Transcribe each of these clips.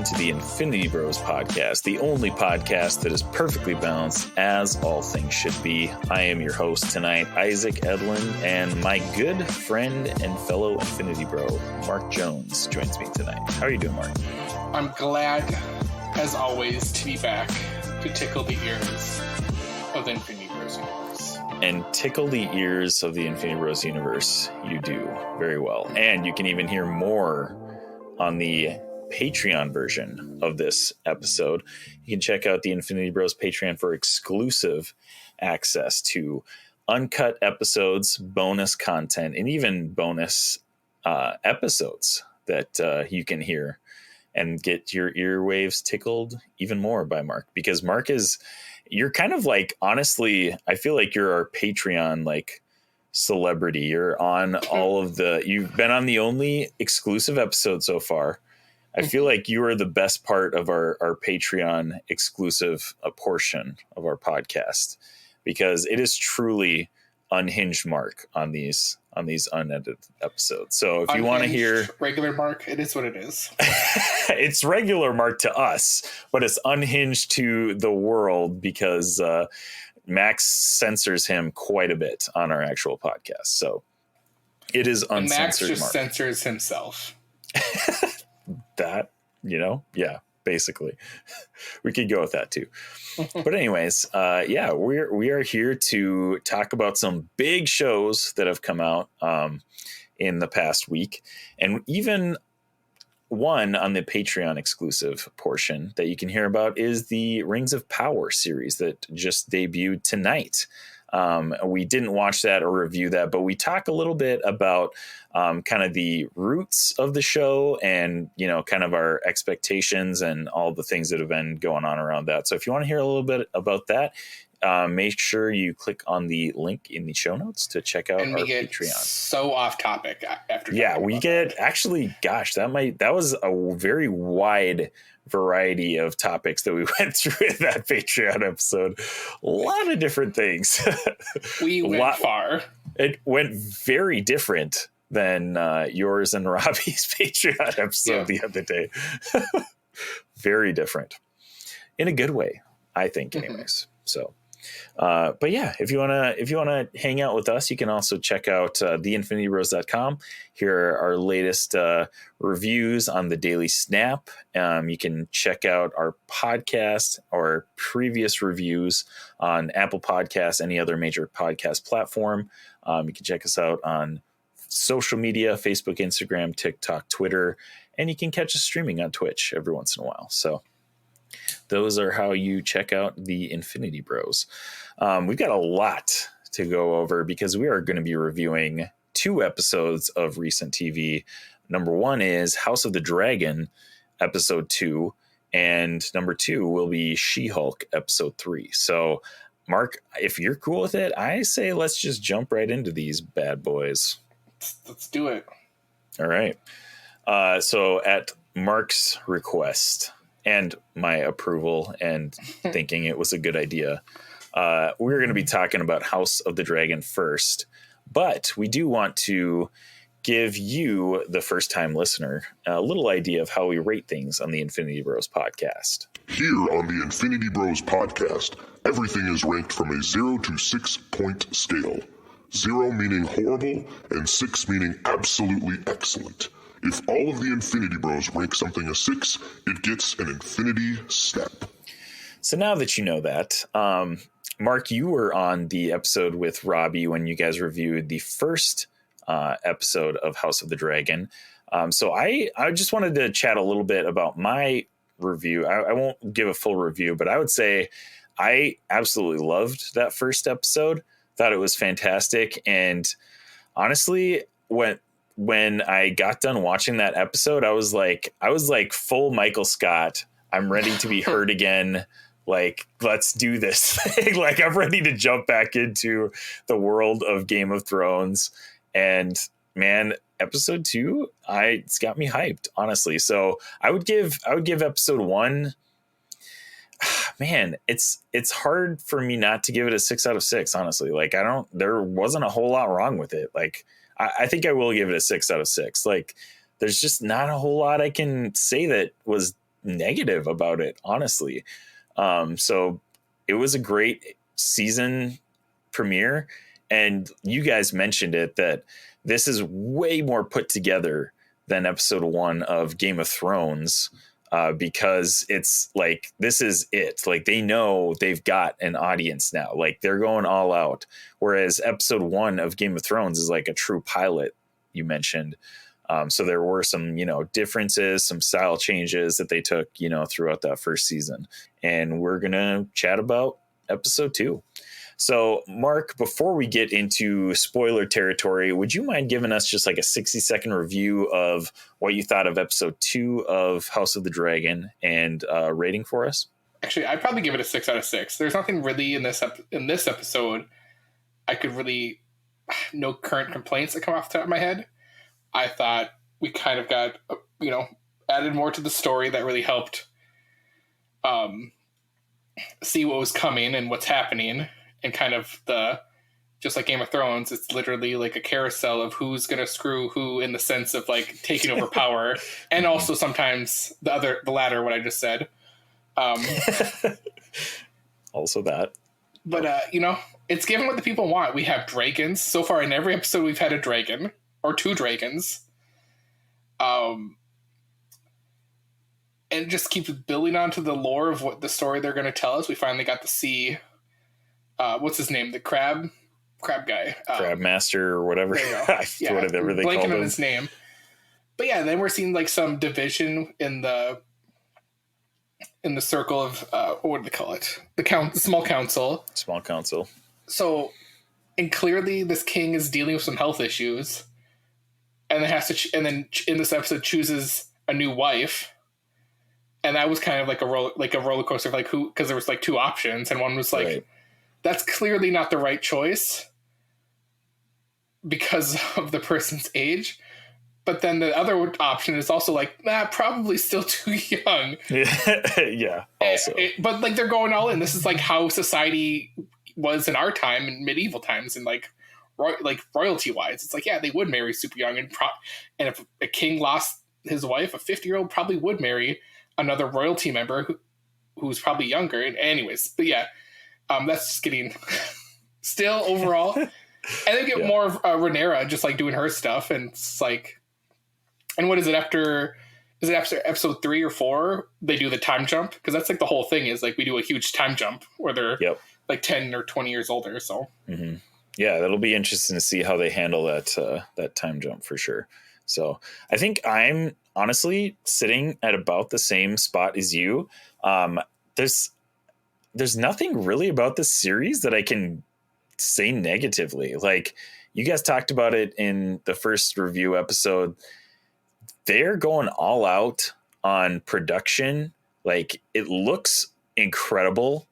to the Infinity Bros podcast, the only podcast that is perfectly balanced as all things should be. I am your host tonight, Isaac Edlin, and my good friend and fellow Infinity Bro, Mark Jones, joins me tonight. How are you doing, Mark? I'm glad, as always, to be back to tickle the ears of the Infinity Bros universe. And tickle the ears of the Infinity Bros universe, you do very well. And you can even hear more on the Patreon version of this episode. You can check out the Infinity Bros Patreon for exclusive access to uncut episodes, bonus content, and even bonus episodes that you can hear and get your earwaves tickled even more by Mark, because Mark you're kind of like, honestly, I feel like you're our Patreon like celebrity. You're on you've been on the only exclusive episode so far. I feel like you are the best part of our Patreon exclusive portion of our podcast, because it is truly unhinged Mark on these unedited episodes. So if you want to hear regular Mark, it is what it is. It's regular Mark to us, but it's unhinged to the world because Max censors him quite a bit on our actual podcast. So it is uncensored. Max just Mark censors himself. That, yeah, basically. We could go with that too. But anyways, we are here to talk about some big shows that have come out in the past week, and even one on the Patreon exclusive portion that you can hear about is the Rings of Power series that just debuted tonight. We didn't watch that or review that, but we talk a little bit about kind of the roots of the show and, kind of our expectations and all the things that have been going on around that. So if you want to hear a little bit about that, make sure you click on the link in the show notes to check out our Patreon. So off topic after. Yeah, we get that. Actually, gosh, that was a very wide variety of topics that we went through in that Patreon episode. A lot of different things. We went far. It went very different than yours and Robbie's Patreon episode the other day. Very different in a good way, I think, anyways. So but yeah, if you want to hang out with us, you can also check out theinfinitybros.com. Here are our latest reviews on the Daily Snap. You can check out our podcast or previous reviews on Apple Podcasts, any other major podcast platform. You can check us out on social media, Facebook, Instagram, TikTok, Twitter, and you can catch us streaming on Twitch every once in a while. So those are how you check out the Infinity Bros. We've got a lot to go over because we are going to be reviewing 2 episodes of recent TV. Number 1 is House of the Dragon, episode 2, and number 2 will be She-Hulk, episode 3. So, Mark, if you're cool with it, I say let's just jump right into these bad boys. Let's do it. All right. So at Mark's request and my approval and thinking it was a good idea, we're going to be talking about House of the Dragon first, but we do want to give you, the first-time listener, a little idea of how we rate things on the Infinity Bros podcast. Here on the Infinity Bros podcast, everything is ranked from a 0 to 6 point scale. 0 meaning horrible and 6 meaning absolutely excellent. If all of the Infinity Bros rank something a 6, it gets an Infinity Step. So now that you know that, Mark, you were on the episode with Robbie when you guys reviewed the first episode of House of the Dragon. So I just wanted to chat a little bit about my review. I won't give a full review, but I would say I absolutely loved that first episode. Thought it was fantastic. And honestly, when I got done watching that episode, I was like full Michael Scott. I'm ready to be heard again. Like, let's do this thing. Like, I'm ready to jump back into the world of Game of Thrones. And man, episode 2, it's got me hyped, honestly. So I would give episode 1. Man, it's hard for me not to give it a 6 out of 6, honestly. Like, there wasn't a whole lot wrong with it. Like, I think I will give it a 6 out of 6. Like, there's just not a whole lot I can say that was negative about it, honestly. So it was a great season premiere. And you guys mentioned it, that this is way more put together than episode 1 of Game of Thrones, because it's like, this is it. Like, they know they've got an audience now. Like, they're going all out. Whereas episode 1 of Game of Thrones is like a true pilot, you mentioned. So there were some, differences, some style changes that they took, throughout that first season. And we're going to chat about episode 2. So, Mark, before we get into spoiler territory, would you mind giving us just like a 60-second review of what you thought of episode 2 of House of the Dragon and rating for us? Actually, I'd probably give it a 6 out of 6. There's nothing really in this episode I could really, no current complaints that come off the top of my head. I thought we kind of got, added more to the story that really helped see what was coming and what's happening. And kind of just like Game of Thrones, it's literally like a carousel of who's going to screw who, in the sense of like taking over power. And also sometimes the latter, what I just said. Also that. But, it's given what the people want. We have dragons. So far in every episode, we've had a dragon or 2 dragons. And just keeps building onto the lore of what the story they're going to tell us. We finally got to see... what's his name? The crab guy. Crab master or whatever. Yeah, whatever they call him. him. His name. But yeah, then we're seeing like some division in the circle of what do they call it? The small council. Small council. So, and clearly this king is dealing with some health issues, and then in this episode chooses a new wife. And that was kind of like a roller coaster of like who, because there was like 2 options, and one was like. Right. That's clearly not the right choice because of the person's age. But then the other option is also like, probably still too young. Yeah. Also. But like they're going all in. This is like how society was in our time, in medieval times, and like royalty wise. It's like, yeah, they would marry super young. And if a king lost his wife, a 50-year-old probably would marry another royalty member who's probably younger. And anyways, but yeah. That's just getting still overall. And then get more of Rhaenyra just like doing her stuff. And it's like, and what is it after episode 3 or 4? They do the time jump. Cause that's like the whole thing is like, we do a huge time jump where they're like 10 or 20 years older. So yeah, that'll be interesting to see how they handle that time jump for sure. So I think I'm honestly sitting at about the same spot as you. There's nothing really about this series that I can say negatively. Like, you guys talked about it in the first review episode. They're going all out on production. Like, it looks incredible.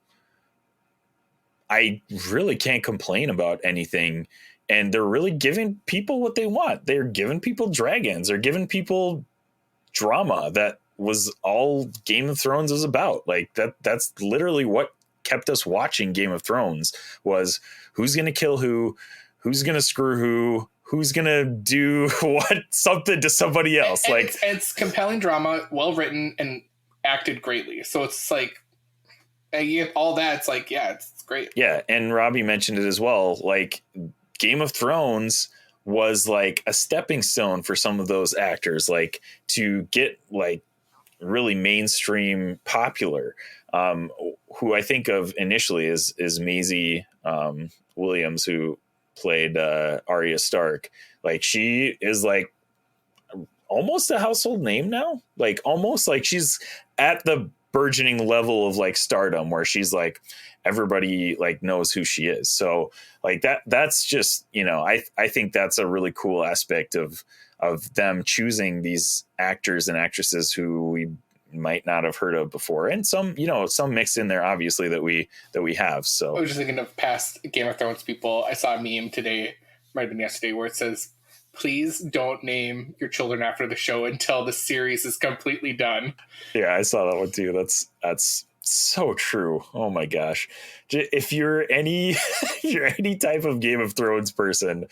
I really can't complain about anything. And they're really giving people what they want. They're giving people dragons. They're giving people drama that was all Game of Thrones was about. Like that's literally what kept us watching Game of Thrones, was who's going to kill who's going to screw who's going to do something to somebody else. And like it's compelling drama, well written and acted greatly. So it's like, and you get all that. It's like, yeah, it's great. Yeah. And Robbie mentioned it as well. Like, Game of Thrones was like a stepping stone for some of those actors, like to get like really mainstream popular. Who I think of initially is Maisie Williams, who played Arya Stark. Like, she is like almost a household name now. Like, almost like she's at the burgeoning level of like stardom where she's like, everybody like knows who she is. So like that's just, I think that's a really cool aspect of them choosing these actors and actresses who we might not have heard of before. And some mixed in there, obviously, that we have. So I was just thinking of past Game of Thrones people. I saw a meme today, might have been yesterday, where it says, please don't name your children after the show until the series is completely done. Yeah, I saw that one too. That's so true. Oh my gosh. If you're any type of Game of Thrones person,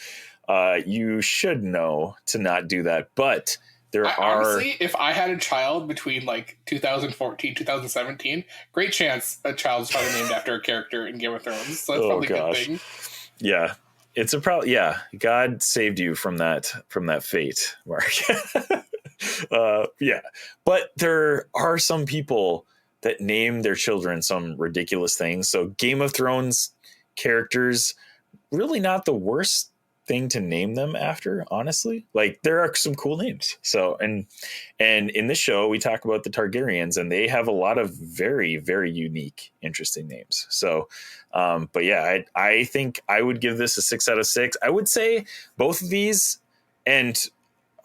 you should know to not do that. But Honestly, if I had a child between like 2014, 2017, great chance a child's probably named after a character in Game of Thrones. So that's probably a good thing. Yeah. It's a problem. Yeah. God saved you from that fate, Mark. Yeah. But there are some people that name their children some ridiculous things. So Game of Thrones characters, really not the worst thing to name them after, honestly. Like, there are some cool names. So and in this show we talk about the Targaryens, and they have a lot of very, very unique, interesting names. So but yeah, I think I would give this a 6 out of 6. I would say both of these, and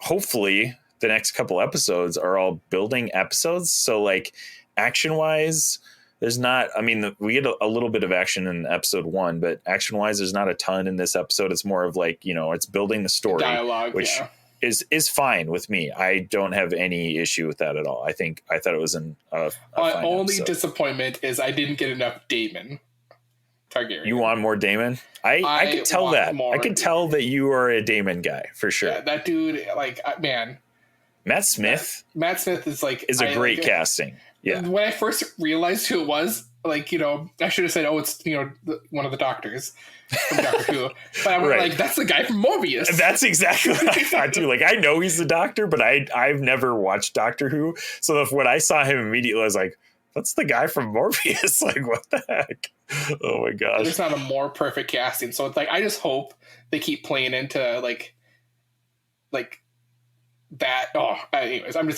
hopefully the next couple episodes, are all building episodes. So like, action wise, there's not, I mean, we get a little bit of action in episode 1, but action wise, there's not a ton in this episode. It's more of like, it's building the story, dialogue, which is fine with me. I don't have any issue with that at all. I thought it was a my fine only episode. Disappointment is I didn't get enough Daemon Targaryen. You want more Daemon? I could tell that. I could tell that you are a Daemon guy for sure. Yeah, that dude, like, man. Matt Smith is a great casting. Yeah. When I first realized who it was, like, I should have said, oh, it's, one of the doctors from Doctor Who. But I'm like, that's the guy from Morbius. That's exactly what I thought too. Like, I know he's the doctor, but I've never watched Doctor Who. So when I saw him immediately, I was like, that's the guy from Morbius. Like, what the heck? Oh my gosh. There's not a more perfect casting. So it's like, I just hope they keep playing into like that. Oh, anyways, I'm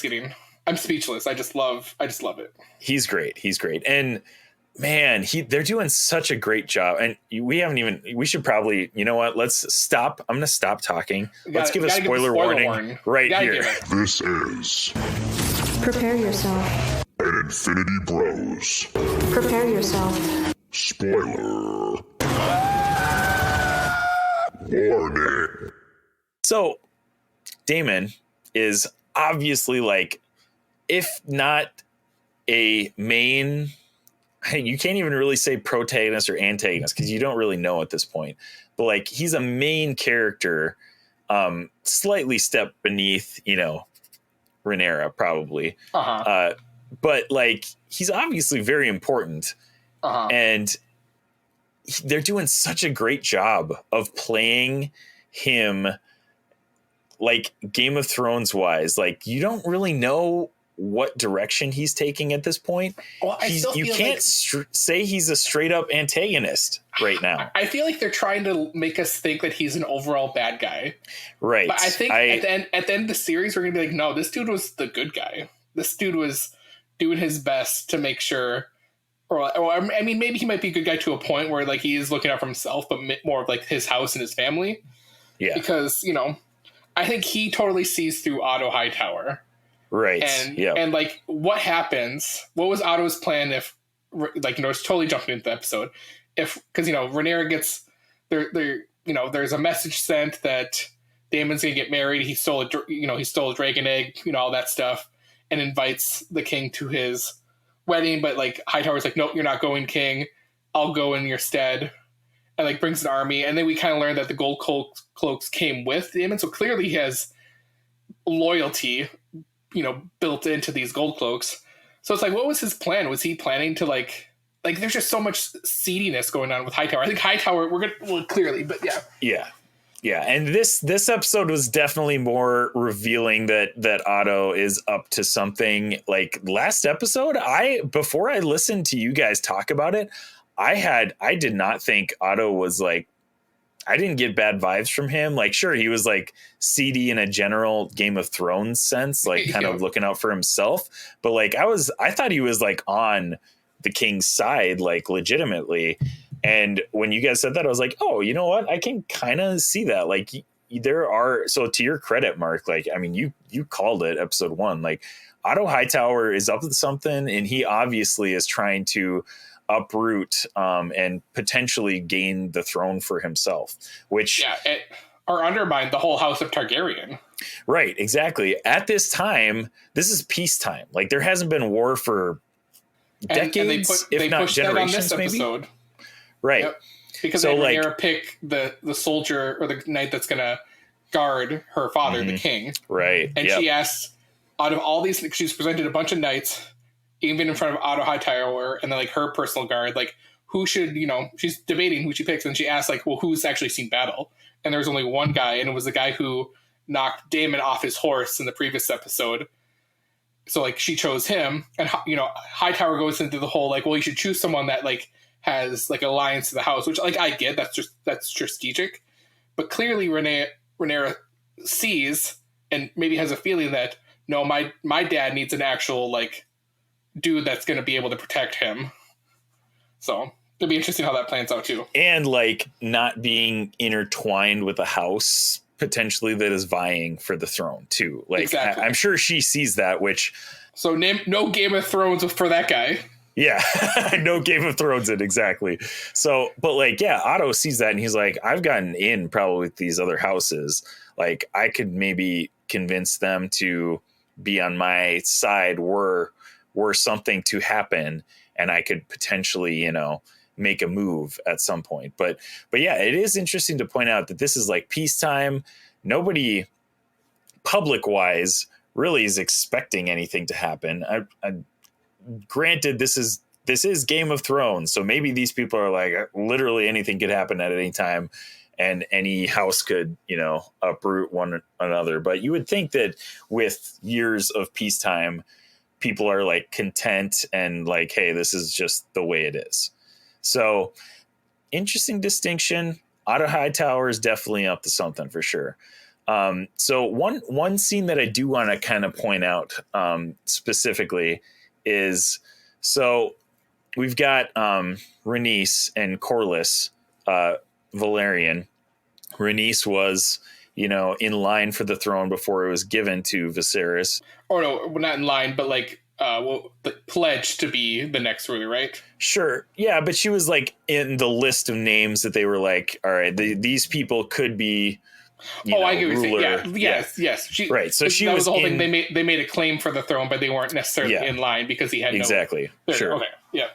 speechless. I just love it. He's great. And man, they're doing such a great job. And we should probably, you know what? Let's stop. I'm going to stop talking. Let's give a spoiler warning right here. This is Prepare yourself. an Infinity Bros Prepare yourself. spoiler warning. So Daemon is obviously, like, if not a main, you can't even really say protagonist or antagonist because you don't really know at this point, but like, he's a main character, slightly step beneath, Rhaenyra probably. But like, he's obviously very important. And they're doing such a great job of playing him like Game of Thrones wise. Like, you don't really know what direction he's taking at this point. Well, you can't say he's a straight up antagonist right now. I feel like they're trying to make us think that he's an overall bad guy. Right. But I think at the end of the series, we're going to be like, no, this dude was the good guy. This dude was doing his best to make sure, or I mean, maybe he might be a good guy to a point where like he is looking out for himself, but more of like his house and his family. Yeah. Because, I think he totally sees through Otto Hightower. Right. And like, what happens? What was Otto's plan if, like, it's totally jumping into the episode. Because Rhaenyra gets there. There's a message sent that Daemon's gonna get married. He stole a dragon egg. All that stuff, and invites the king to his wedding. But like, Hightower's like, nope, you're not going, king. I'll go in your stead. And like, brings an army. And then we kind of learn that the gold cloaks came with Daemon. So clearly he has loyalty, built into these gold cloaks. So it's like, what was his plan? Was he planning to like there's just so much seediness going on with Hightower. I think Hightower, clearly, but yeah. Yeah. And this episode was definitely more revealing that Otto is up to something. Like, last episode, before I listened to you guys talk about it, I did not think Otto was like, I didn't get bad vibes from him. Like, sure, he was like seedy in a general Game of Thrones sense, like kind of looking out for himself. But like, I thought he was like on the king's side, like legitimately. And when you guys said that, I was like, oh, you know what? I can kind of see that. Like, so to your credit, Mark, like, I mean, you called it episode 1, like Otto Hightower is up to something, and he obviously is trying to uproot and potentially gain the throne for himself, which or undermine the whole house of Targaryen. Right, exactly. At this time, this is peacetime. Like, there hasn't been war for decades, if not generations, maybe. Episode. Right. Yep. Because so, they pick the soldier or the knight that's gonna guard her father, the king. Right. And she asked, out of all these, she's presented a bunch of knights, even in front of Otto Hightower, and then like her personal guard, like who should, she's debating who she picks, and she asked like, well, who's actually seen battle? And there's only one guy, and it was the guy who knocked Daemon off his horse in the previous episode. So like she chose him, and Hightower goes into the whole like, well, you should choose someone that like has like alliance to the house, which like I get, that's strategic, but clearly Rhaenyra sees and maybe has a feeling that no, my dad needs an actual like dude that's going to be able to protect him. So it'll be interesting how that plans out too. And like not being intertwined with a house potentially that is vying for the throne too. Like exactly. I'm sure she sees that, which. So no Game of Thrones for that guy. Yeah, no Game of Thrones it exactly. So, but like, yeah, Otto sees that and he's like, I've gotten in probably with these other houses. Like I could maybe convince them to be on my side were something to happen, and I could potentially, make a move at some point. But yeah, it is interesting to point out that this is like peacetime. Nobody public wise really is expecting anything to happen. I granted, this is Game of Thrones, so maybe these people are like literally anything could happen at any time, and any house could uproot one another. But you would think that with years of peacetime, people are like content and like, hey, this is just the way it is. So interesting distinction. Otto Hightower is definitely up to something for sure. So one scene that I do want to kind of point out specifically is, so we've got Rhaenys and Corlys Velaryon. Rhaenys was, in line for the throne before it was given to Viserys. Oh no, not in line, but like the pledge to be the next ruler, right? Sure, yeah, but she was like in the list of names that they were like, all right, these people could be. I get what you're saying. Yeah, yes. Right. So she that was the whole thing. They made a claim for the throne, but they weren't necessarily in line because he had exactly. Sure. Okay. Yeah.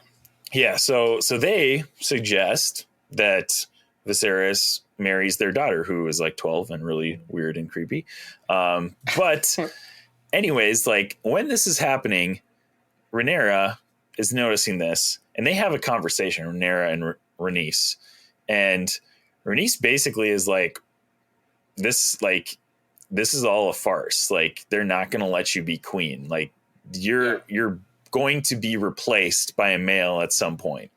Yeah. So they suggest that Viserys marries their daughter, who is like 12 and really weird and creepy. But anyways, like when this is happening, Rhaenyra is noticing this, and they have a conversation. Rhaenyra and Rhaenys, and Rhaenys basically is like, this is all a farce. Like they're not going to let you be queen. Like you're going to be replaced by a male at some point,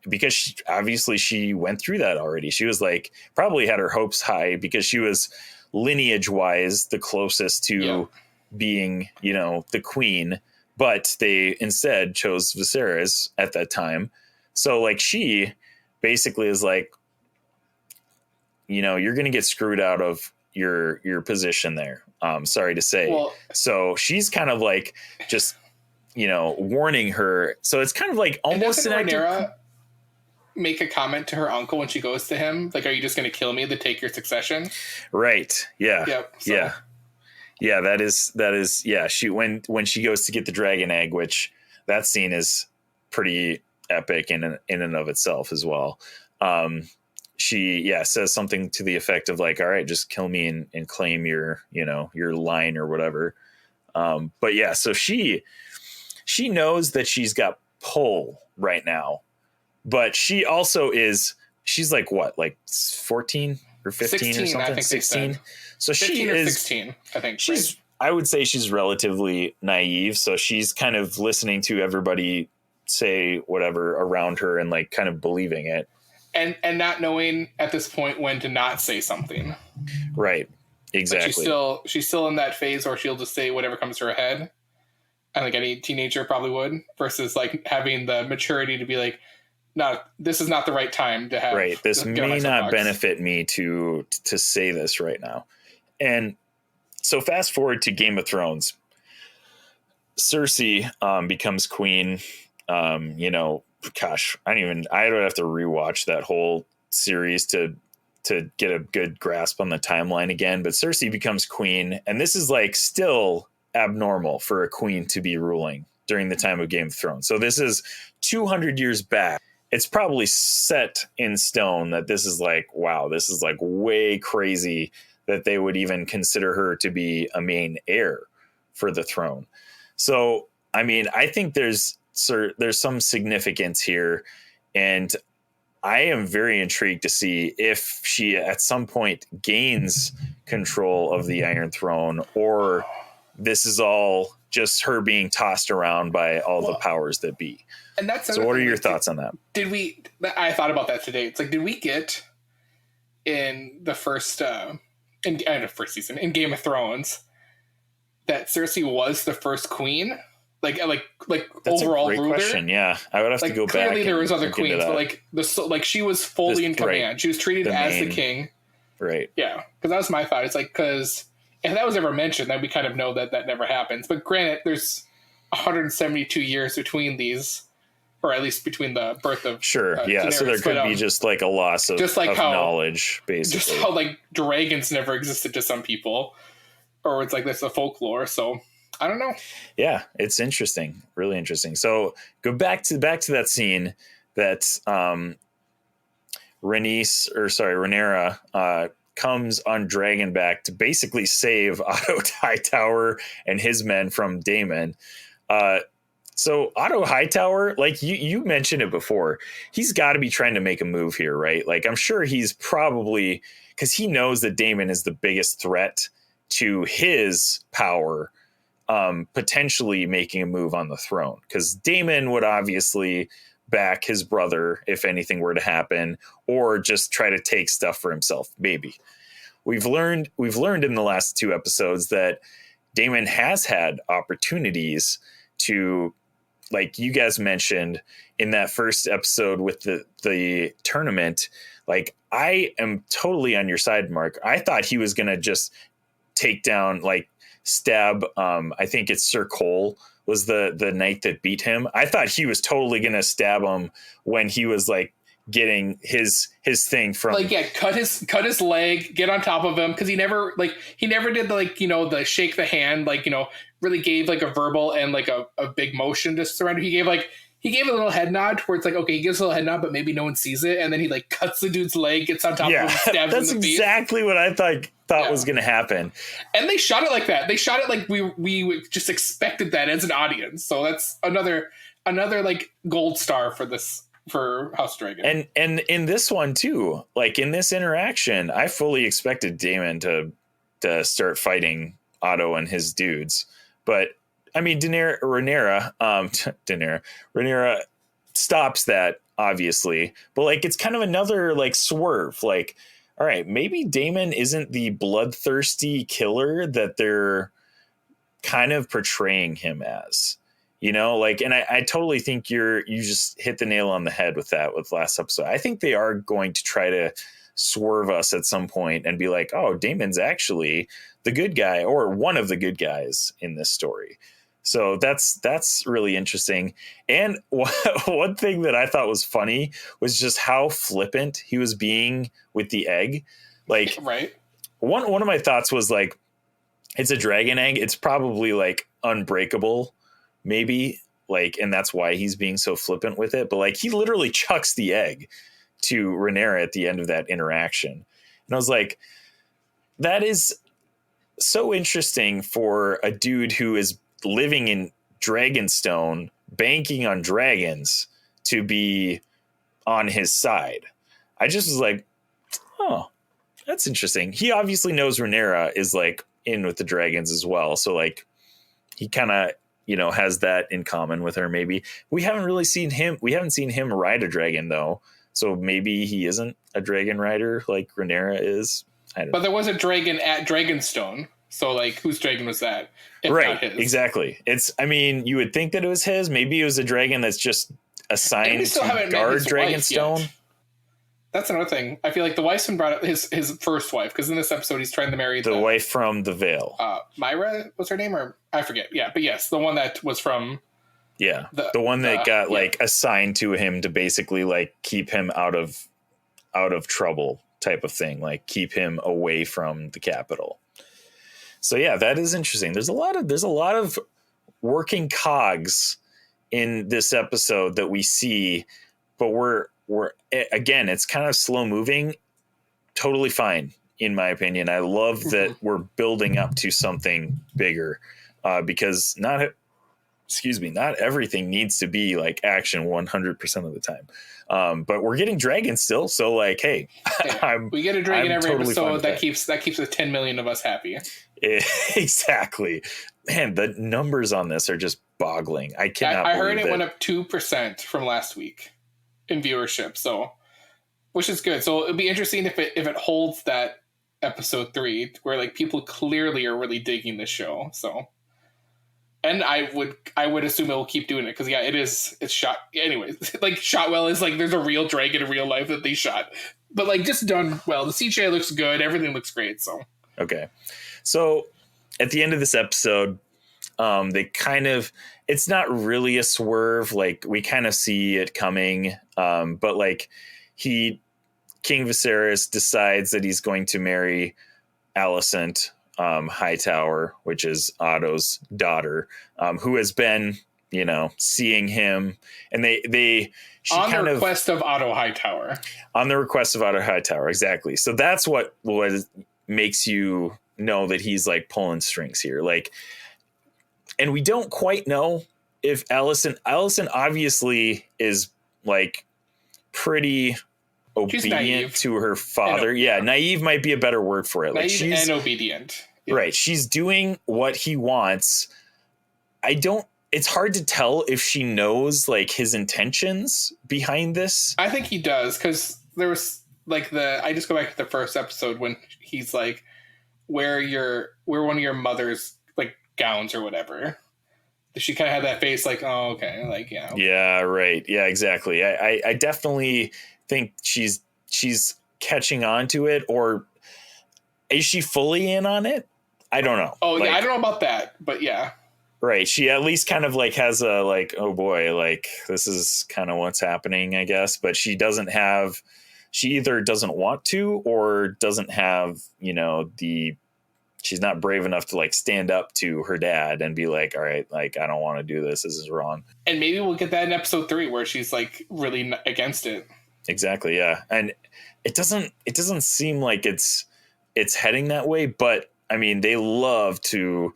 because she went through that already. She was like, probably had her hopes high because she was lineage wise the closest to being, the queen, but they instead chose Viserys at that time. So like she basically is like, you're going to get screwed out of your position there. Sorry to say. Well, so she's kind of like just, warning her. So it's kind of like almost an Rhaenyra make a comment to her uncle when she goes to him, like, are you just going to kill me to take your succession? Right. Yeah. Yep. So. Yeah. Yeah. That is. Yeah. She, when she goes to get the dragon egg, which that scene is pretty epic in and of itself as well. She says something to the effect of like, all right, just kill me and claim your line or whatever. But yeah, so she knows that she's got pull right now, but she also she's like what, like 14 or 15 16, or something, 16. So she is 16, I think. She's, right? I would say she's relatively naive. So she's kind of listening to everybody say whatever around her and like kind of believing it. And not knowing at this point when to not say something. Right. Exactly. But she's still in that phase where she'll just say whatever comes to her head. I think any teenager probably would, versus like having the maturity to be like, no, this is not the right time to have. Right. This may not benefit me to say this right now. And so fast forward to Game of Thrones. Cersei becomes queen. Gosh, I don't have to rewatch that whole series to get a good grasp on the timeline again. But Cersei becomes queen, and this is like still abnormal for a queen to be ruling during the time of Game of Thrones. So this is 200 years back. It's probably set in stone that this is like, wow, this is like way crazy that they would even consider her to be a main heir for the throne. So, I mean, I think there's some significance here, and I am very intrigued to see if she at some point gains control of the Iron Throne, or this is all just her being tossed around by all the powers that be. And that's so. What are your thoughts on that? I thought about that today. It's like, did we get in the first season in Game of Thrones that Cersei was the first queen? Like That's overall a great ruler. Question. Yeah, I would have to go back. Clearly, there was other queens, but she was fully in command. Right. She was treated as the king. Right. Yeah, because that was my thought. It's like, because if that was ever mentioned, then we kind of know that never happens. But granted, there's 172 years between these, or at least between the birth of Daenerys. So there could be just like a loss of, just like of how, knowledge, basically. Just how like dragons never existed to some people, or it's like that's the folklore. So I don't know. Yeah, it's interesting, really interesting. So go back to that scene that Rhaenyra comes on Dragonback to basically save Otto Hightower and his men from Daemon. So Otto Hightower, like you mentioned it before, he's got to be trying to make a move here, right? Like I'm sure he's probably, because he knows that Daemon is the biggest threat to his power, potentially making a move on the throne, because Daemon would obviously back his brother if anything were to happen, or just try to take stuff for himself. Maybe we've learned in the last 2 episodes that Daemon has had opportunities to, like you guys mentioned in that first episode with the tournament. Like, I am totally on your side, Mark. I thought he was gonna just take down, like stab, I think it's Sir Cole was the knight that beat him. I thought he was totally gonna stab him when he was like getting his thing from, like, yeah, cut his leg, get on top of him, because he never did the shake the hand, like, really gave like a verbal and like a big motion to surrender. He gave a little head nod where it's like, okay, he gives a little head nod, but maybe no one sees it, and then he like cuts the dude's leg, gets on top of him, stabs him in the face. That's exactly what I thought was going to happen. And they shot it like that. They shot it like we just expected that as an audience. So that's another like gold star for House Dragon. And in this one too, like in this interaction, I fully expected Daemon to start fighting Otto and his dudes, but I mean, Rhaenyra stops that, obviously, but like it's kind of another like swerve. Like, all right, maybe Daemon isn't the bloodthirsty killer that they're kind of portraying him as, like, and I totally think you just hit the nail on the head with that with last episode. I think they are going to try to swerve us at some point and be like, oh, Daemon's actually the good guy, or one of the good guys in this story. So that's really interesting. And one thing that I thought was funny was just how flippant he was being with the egg. Like, right. One of my thoughts was like, it's a dragon egg. It's probably like unbreakable, maybe, like, and that's why he's being so flippant with it. But like, he literally chucks the egg to Rhaenyra at the end of that interaction. And I was like, that is so interesting for a dude who is living in Dragonstone, banking on dragons, to be on his side. I just was like, oh, that's interesting. He obviously knows Rhaenyra is like in with the dragons as well. So like he kind of, has that in common with her. Maybe we haven't seen him ride a dragon though. So maybe he isn't a dragon rider like Rhaenyra is. I don't know. But there was a dragon at Dragonstone. So, like, whose dragon was that? If right, not his? Exactly. You would think that it was his. Maybe it was a dragon that's just assigned to guard Dragonstone. That's another thing. I feel like the wife's been brought up, his first wife, because in this episode he's trying to marry the wife from the Vale. Myra was her name, or I forget. Yeah, but yes, the one that was from. Yeah, the one that got like assigned to him to basically like keep him out of trouble, type of thing, like keep him away from the capital. So yeah, that is interesting. There's a lot of working cogs in this episode that we see, but we're again, it's kind of slow moving. Totally fine. in my opinion. I love that we're building up to something bigger, because not everything needs to be like action 100% of the time. But we're getting dragons still. So like, hey, we get a dragon every totally episode. That keeps the 10 million of us happy. Exactly. Man, the numbers on this are just boggling. I cannot. I heard it went up 2% from last week in viewership. So, which is good. So it'll be interesting if it holds that episode 3, where like people clearly are really digging the show. So, and I would assume it will keep doing it, because it's shot anyways. Like shot well is like there's a real dragon in real life that they shot, but like just done well. The CGI looks good. Everything looks great. So okay, so at the end of this episode, they kind of, it's not really a swerve. Like we kind of see it coming, but like King Viserys decides that he's going to marry Alicent Hightower, which is Otto's daughter, who has been, seeing him, and she on the request of Otto Hightower. On the request of Otto Hightower, exactly. So that's what makes you know that he's like pulling strings here, like, and we don't quite know if Alicent obviously is like pretty obedient to her father. Yeah, naive might be a better word for it. Naive like she's and obedient. Yeah. Right. She's doing what he wants. It's hard to tell if she knows like his intentions behind this. I think he does, because there was like I just go back to the first episode when he's like, wear one of your mother's like gowns or whatever. She kind of had that face like, oh, okay. Like, yeah. Yeah, right. Yeah, exactly. I definitely think she's catching on to it, or is she fully in on it? I don't know. Oh, yeah, I don't know about that, but yeah. Right. She at least kind of like has a like, oh boy, like this is kind of what's happening, I guess. But she either doesn't want to, or doesn't have, she's not brave enough to like stand up to her dad and be like, all right, like, I don't want to do this. This is wrong. And maybe we'll get that in episode 3 where she's like really against it. Exactly. Yeah. And it doesn't seem like it's heading that way, but I mean, they love to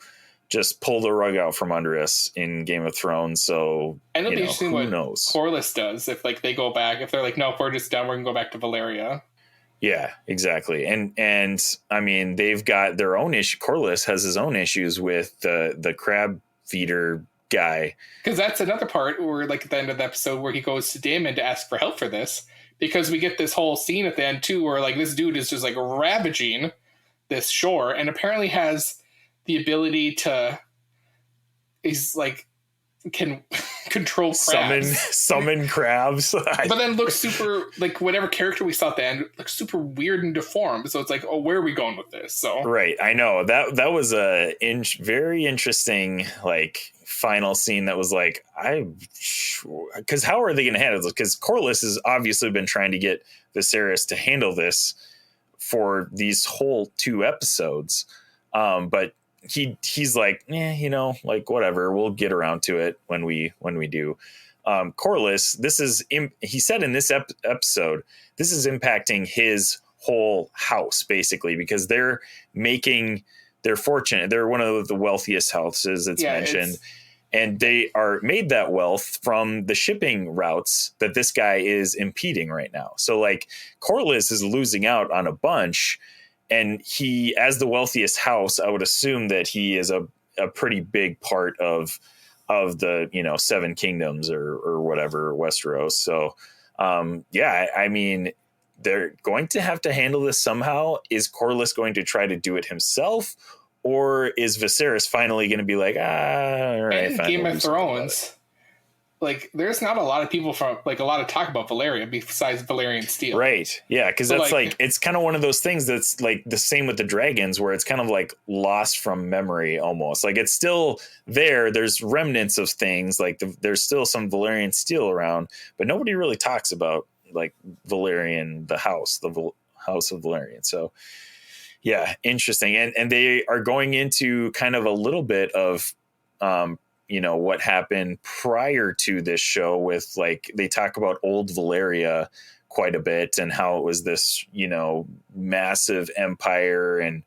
just pull the rug out from under us in Game of Thrones. So, and it'll be interesting what knows? Corlys does if like they go back, if they're like, no, if we're just done, we're gonna go back to Valeria. Yeah, exactly. And I mean, they've got their own issue. Corlys has his own issues with the crab feeder guy. Because that's another part where like at the end of the episode where he goes to Daemon to ask for help for this, because we get this whole scene at the end too, where like this dude is just like ravaging this shore and apparently has the ability to, he's like, can control crabs. Summon crabs. But then looks super, like whatever character we saw at the end, looks super weird and deformed. So it's like, oh, where are we going with this? So right, I know that was a very interesting like final scene that was like, because how are they going to handle this? Because Corlys has obviously been trying to get Viserys to handle this for these whole 2 episodes, but he's like, like whatever, we'll get around to it when we do. Corlys, he said in this episode, this is impacting his whole house basically, because they're making their fortune. They're one of the wealthiest houses, it's mentioned, and they are made that wealth from the shipping routes that this guy is impeding right now. So like Corlys is losing out on a bunch. And he, as the wealthiest house, I would assume that he is a pretty big part of the, 7 kingdoms or whatever, Westeros. So, I mean, they're going to have to handle this somehow. Is Corlys going to try to do it himself? Or is Viserys finally going to be like, all right. In Game of Thrones, like there's not a lot of people from like a lot of talk about Valeria besides Valyrian steel. Right. Yeah. Cause that's like, it's kind of one of those things that's like the same with the dragons where it's kind of like lost from memory almost. Like it's still there. There's remnants of things like there's still some Valyrian steel around, but nobody really talks about like Valyrian, the house of Valyrian. So yeah, interesting. And they are going into kind of a little bit of, what happened prior to this show with like, they talk about old Valyria quite a bit, and how it was this, massive empire. And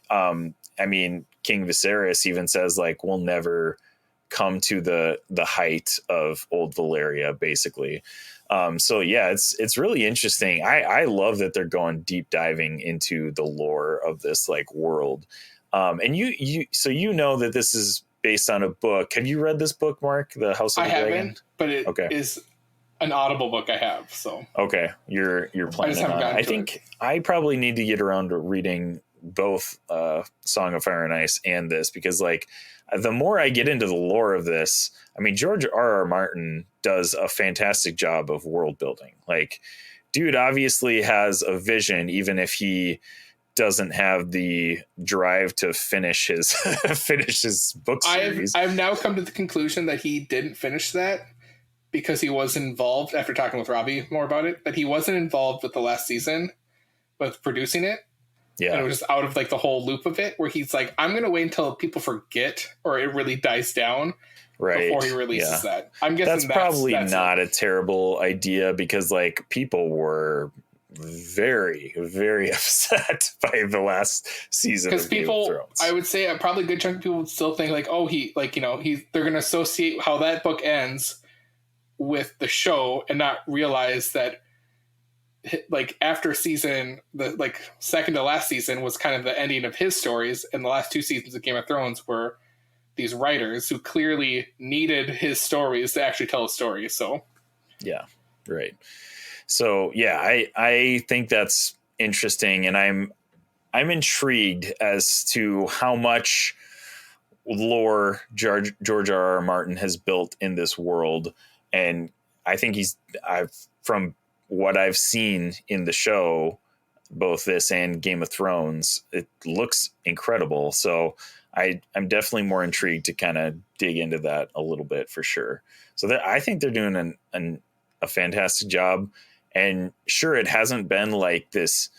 I mean, King Viserys even says, like, we'll never come to the height of old Valyria, basically. So yeah, it's really interesting. I love that they're going deep diving into the lore of this like world. And so that this is based on a book. Have you read this book, Mark? The House of the Dragon? Haven't, but it is an Audible book I have. So okay, you're planning on. I think I probably need to get around to reading both Song of Fire and Ice and this, because like the more I get into the lore of this, I mean, George R.R. Martin does a fantastic job of world building. Like, dude obviously has a vision, even if he doesn't have the drive to finish his book series. I've now come to the conclusion that he didn't finish that because he was involved, after talking with Robbie more about it, that he wasn't involved with the last season with producing it. Yeah. And it was just out of like the whole loop of it, where he's like, I'm going to wait until people forget or it really dies down before he releases that. I'm guessing that's probably not a terrible idea, because like people were very, very upset by the last season. Because people, I would say probably a good chunk of people would still think like, oh, they're going to associate how that book ends with the show and not realize that like after season, the like second to last season was kind of the ending of his stories, and the last two seasons of Game of Thrones were these writers who clearly needed his stories to actually tell a story. So yeah, right. So yeah, I think that's interesting, and I'm intrigued as to how much lore George R.R. Martin has built in this world, and I think from what I've seen in the show, both this and Game of Thrones, it looks incredible. So I'm definitely more intrigued to kind of dig into that a little bit for sure. So I think they're doing a fantastic job. And sure, it hasn't been like this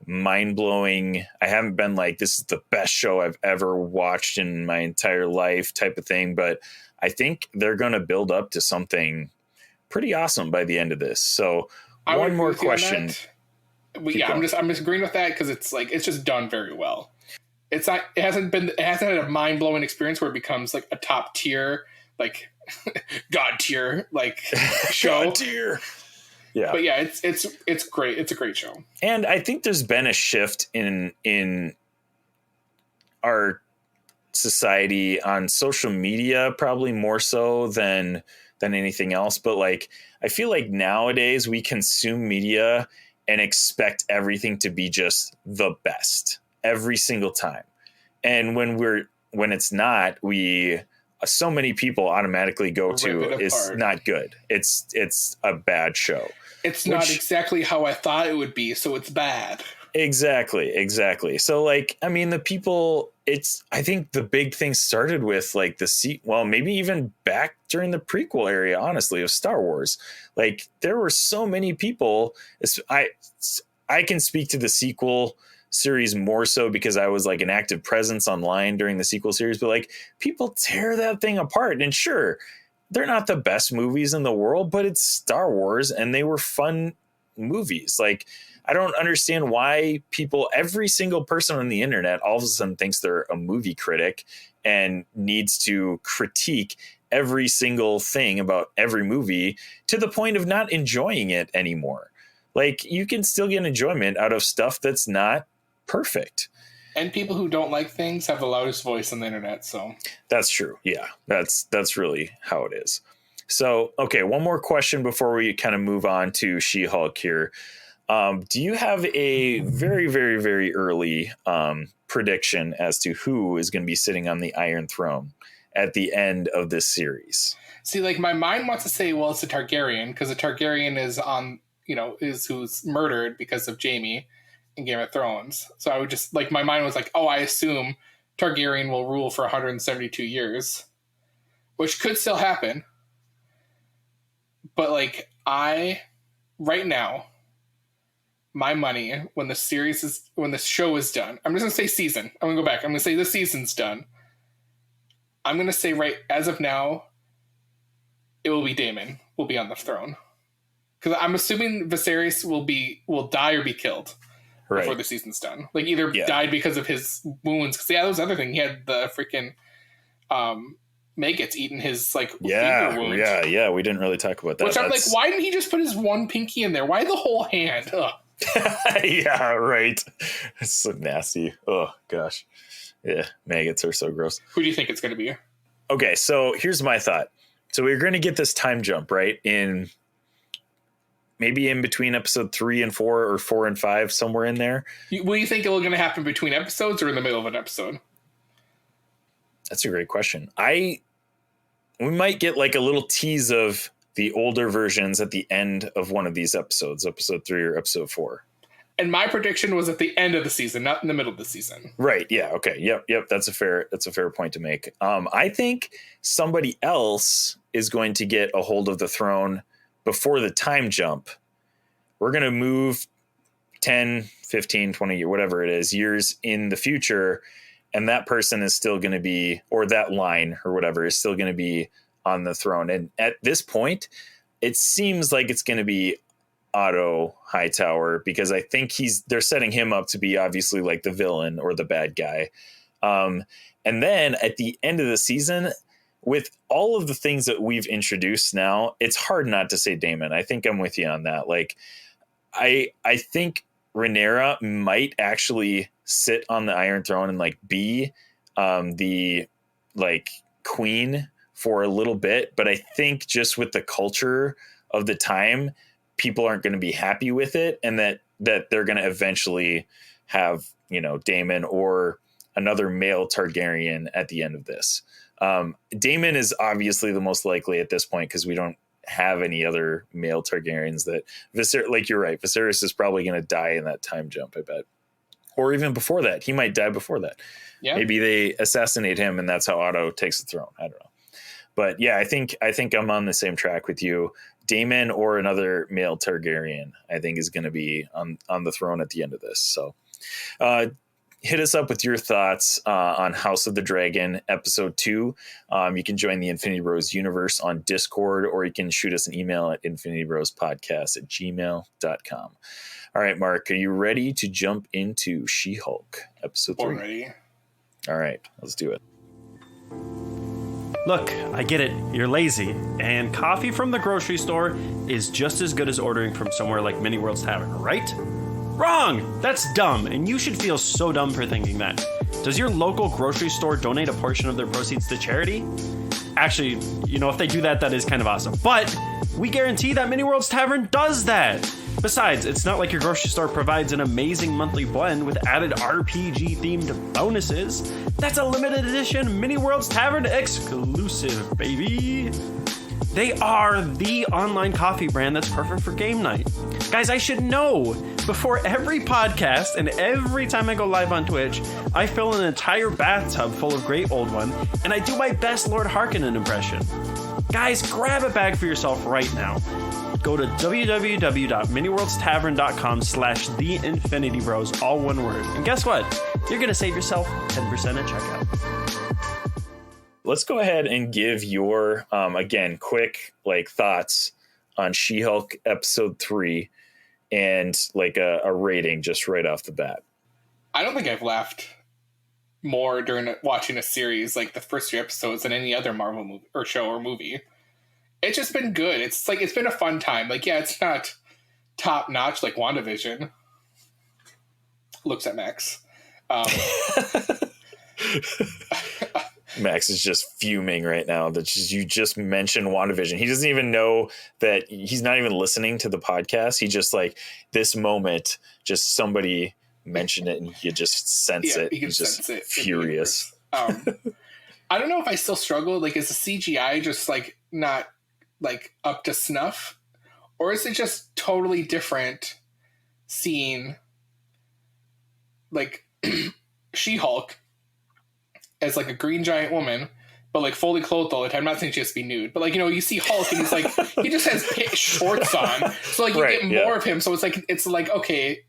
mind blowing. I haven't been like, this is the best show I've ever watched in my entire life type of thing. But I think they're going to build up to something pretty awesome by the end of this. So one more question. I'm just agreeing with that, because it's like, it's just done very well. It hasn't had a mind blowing experience where it becomes like a top tier, like God tier, like show. God tier. Yeah. But yeah, it's great. It's a great show. And I think there's been a shift in our society on social media, probably more so than anything else. But like, I feel like nowadays we consume media and expect everything to be just the best every single time. And when it's not, so many people automatically go to, it's not good. It's a bad show. It's not exactly how I thought it would be, so it's bad. Exactly. So like, I mean, the people, I think the big thing started with like maybe even back during the prequel area, honestly, of Star Wars. Like, there were so many people. I can speak to the sequel series more so because I was like an active presence online during the sequel series, but like, people tear that thing apart. And sure, they're not the best movies in the world, but it's Star Wars and they were fun movies. Like, I don't understand why every single person on the internet all of a sudden thinks they're a movie critic and needs to critique every single thing about every movie to the point of not enjoying it anymore. Like, you can still get enjoyment out of stuff that's not perfect. And people who don't like things have the loudest voice on the internet. So that's true. Yeah, that's really how it is. So, okay, one more question before we kind of move on to She-Hulk here. Do you have a very, very, very early prediction as to who is going to be sitting on the Iron Throne at the end of this series? See, like, my mind wants to say, well, it's a Targaryen, because a Targaryen is who's murdered because of Jaime in Game of Thrones. So I would just, like, my mind was like, oh, I assume Targaryen will rule for 172 years, which could still happen. But like, right now, my money, when the show is done, I'm just going to say season. I'm going to go back. I'm going to say the season's done. I'm going to say, right as of now, it will be Daemon will be on the throne. Because I'm assuming Viserys will die or be killed before the season's done. Like either died because of his wounds. Because that was the other thing. He had the freaking maggots eating his finger wound. Yeah. We didn't really talk about that. Which I'm like, why didn't he just put his one pinky in there? Why the whole hand? Ugh. Yeah, right. It's so nasty. Oh gosh. Yeah, maggots are so gross. Who do you think it's going to be? Okay, so here's my thought. So we're going to get this time jump, right? Maybe in between episode 3 and 4 or 4 and 5, somewhere in there. What do you think is going to happen between episodes or in the middle of an episode? That's a great question. We might get like a little tease of the older versions at the end of one of these episodes, episode 3 or episode 4. And my prediction was at the end of the season, not in the middle of the season. Right. Yeah. Okay. Yep. That's a fair point to make. I think somebody else is going to get a hold of the throne before the time jump. We're going to move 10, 15, 20 years, whatever it is, years in the future. And that person is still going to be, or that line or whatever is still going to be on the throne. And at this point, it seems like it's going to be Otto Hightower, because I think they're setting him up to be obviously like the villain or the bad guy. And then at the end of the season, with all of the things that we've introduced now, it's hard not to say Daemon. I think I'm with you on that. Like, I think Rhaenyra might actually sit on the Iron Throne and like be the like queen for a little bit. But I think just with the culture of the time, people aren't going to be happy with it, and that they're going to eventually have, Daemon or another male Targaryen at the end of this. Daemon is obviously the most likely at this point, because we don't have any other male Targaryens that like you're right. Viserys is probably going to die in that time jump, I bet. Or even before that. He might die before that. Yeah. Maybe they assassinate him and that's how Otto takes the throne. I don't know. But yeah, I think I'm on the same track with you. Daemon or another male Targaryen, I think, is going to be on the throne at the end of this. So hit us up with your thoughts on House of the Dragon episode 2. You can join the Infinity Bros universe on Discord, or you can shoot us an email at infinitybrospodcast@gmail.com. All right, Mark, are you ready to jump into She-Hulk episode 3? Ready. All right, let's do it. Look, I get it. You're lazy. And coffee from the grocery store is just as good as ordering from somewhere like Mini World's Tavern, right? Wrong! That's dumb, and you should feel so dumb for thinking that. Does your local grocery store donate a portion of their proceeds to charity? Actually, if they do that, that is kind of awesome. But we guarantee that Mini World's Tavern does that. Besides, it's not like your grocery store provides an amazing monthly blend with added RPG-themed bonuses. That's a limited edition Mini World's Tavern exclusive, baby. They are the online coffee brand that's perfect for game night. Guys, I should know. Before every podcast and every time I go live on Twitch, I fill an entire bathtub full of Great Old One, and I do my best Lord Harkonnen impression. Guys, grab a bag for yourself right now. Go to www.miniworldsTavern.com/theinfinitybros, all one word. And guess what? You're going to save yourself 10% at checkout. Let's go ahead and give your, again, quick thoughts on She-Hulk episode 3 and a rating just right off the bat. I don't think I've laughed more during watching a series like the first 3 episodes than any other Marvel movie or show or movie. It's just been good. It's been a fun time. It's not top notch like WandaVision. Looks at Max. Max is just fuming right now that you just mentioned WandaVision. He doesn't even know that he's not even listening to the podcast. He just this moment, just somebody mentioned it and you just sense it. He's just sense it furious. I don't know if I still struggle. Is the CGI just not up to snuff, or is it just totally different seeing She-Hulk as a green giant woman, but fully clothed all the time. I'm not saying she has to be nude, but you see Hulk and he's he just has shorts on, so you get more of him. So it's okay,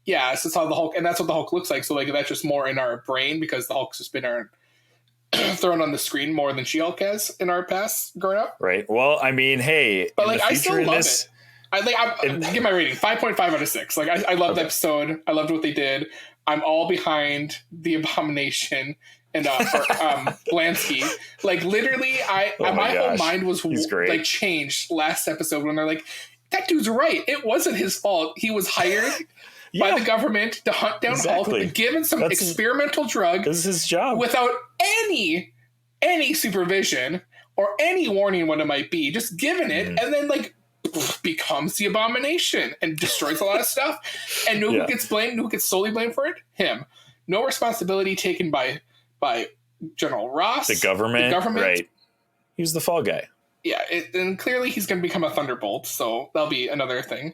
yeah, so it's how the Hulk, and that's what the Hulk looks like. So that's just more in our brain because the Hulk's just been thrown on the screen more than She-Hulk has in our past growing up. Right. Well, I mean, hey, but I still love it. Give my rating 5.5 out of 6. Like I loved the episode. I loved what they did. I'm all behind the Abomination and Blansky. Like literally, my whole mind was like changed last episode when they're like, that dude's right. It wasn't his fault. He was hired by the government to hunt down Hulk, given some experimental drug. This is his job without any supervision or any warning what it might be. Just given it, and then like becomes the Abomination and destroys a lot of stuff. And who gets blamed? Who gets solely blamed for it? Him. No responsibility taken by General Ross. The government. Right. He was the fall guy. Yeah, and clearly he's going to become a Thunderbolt, so that'll be another thing.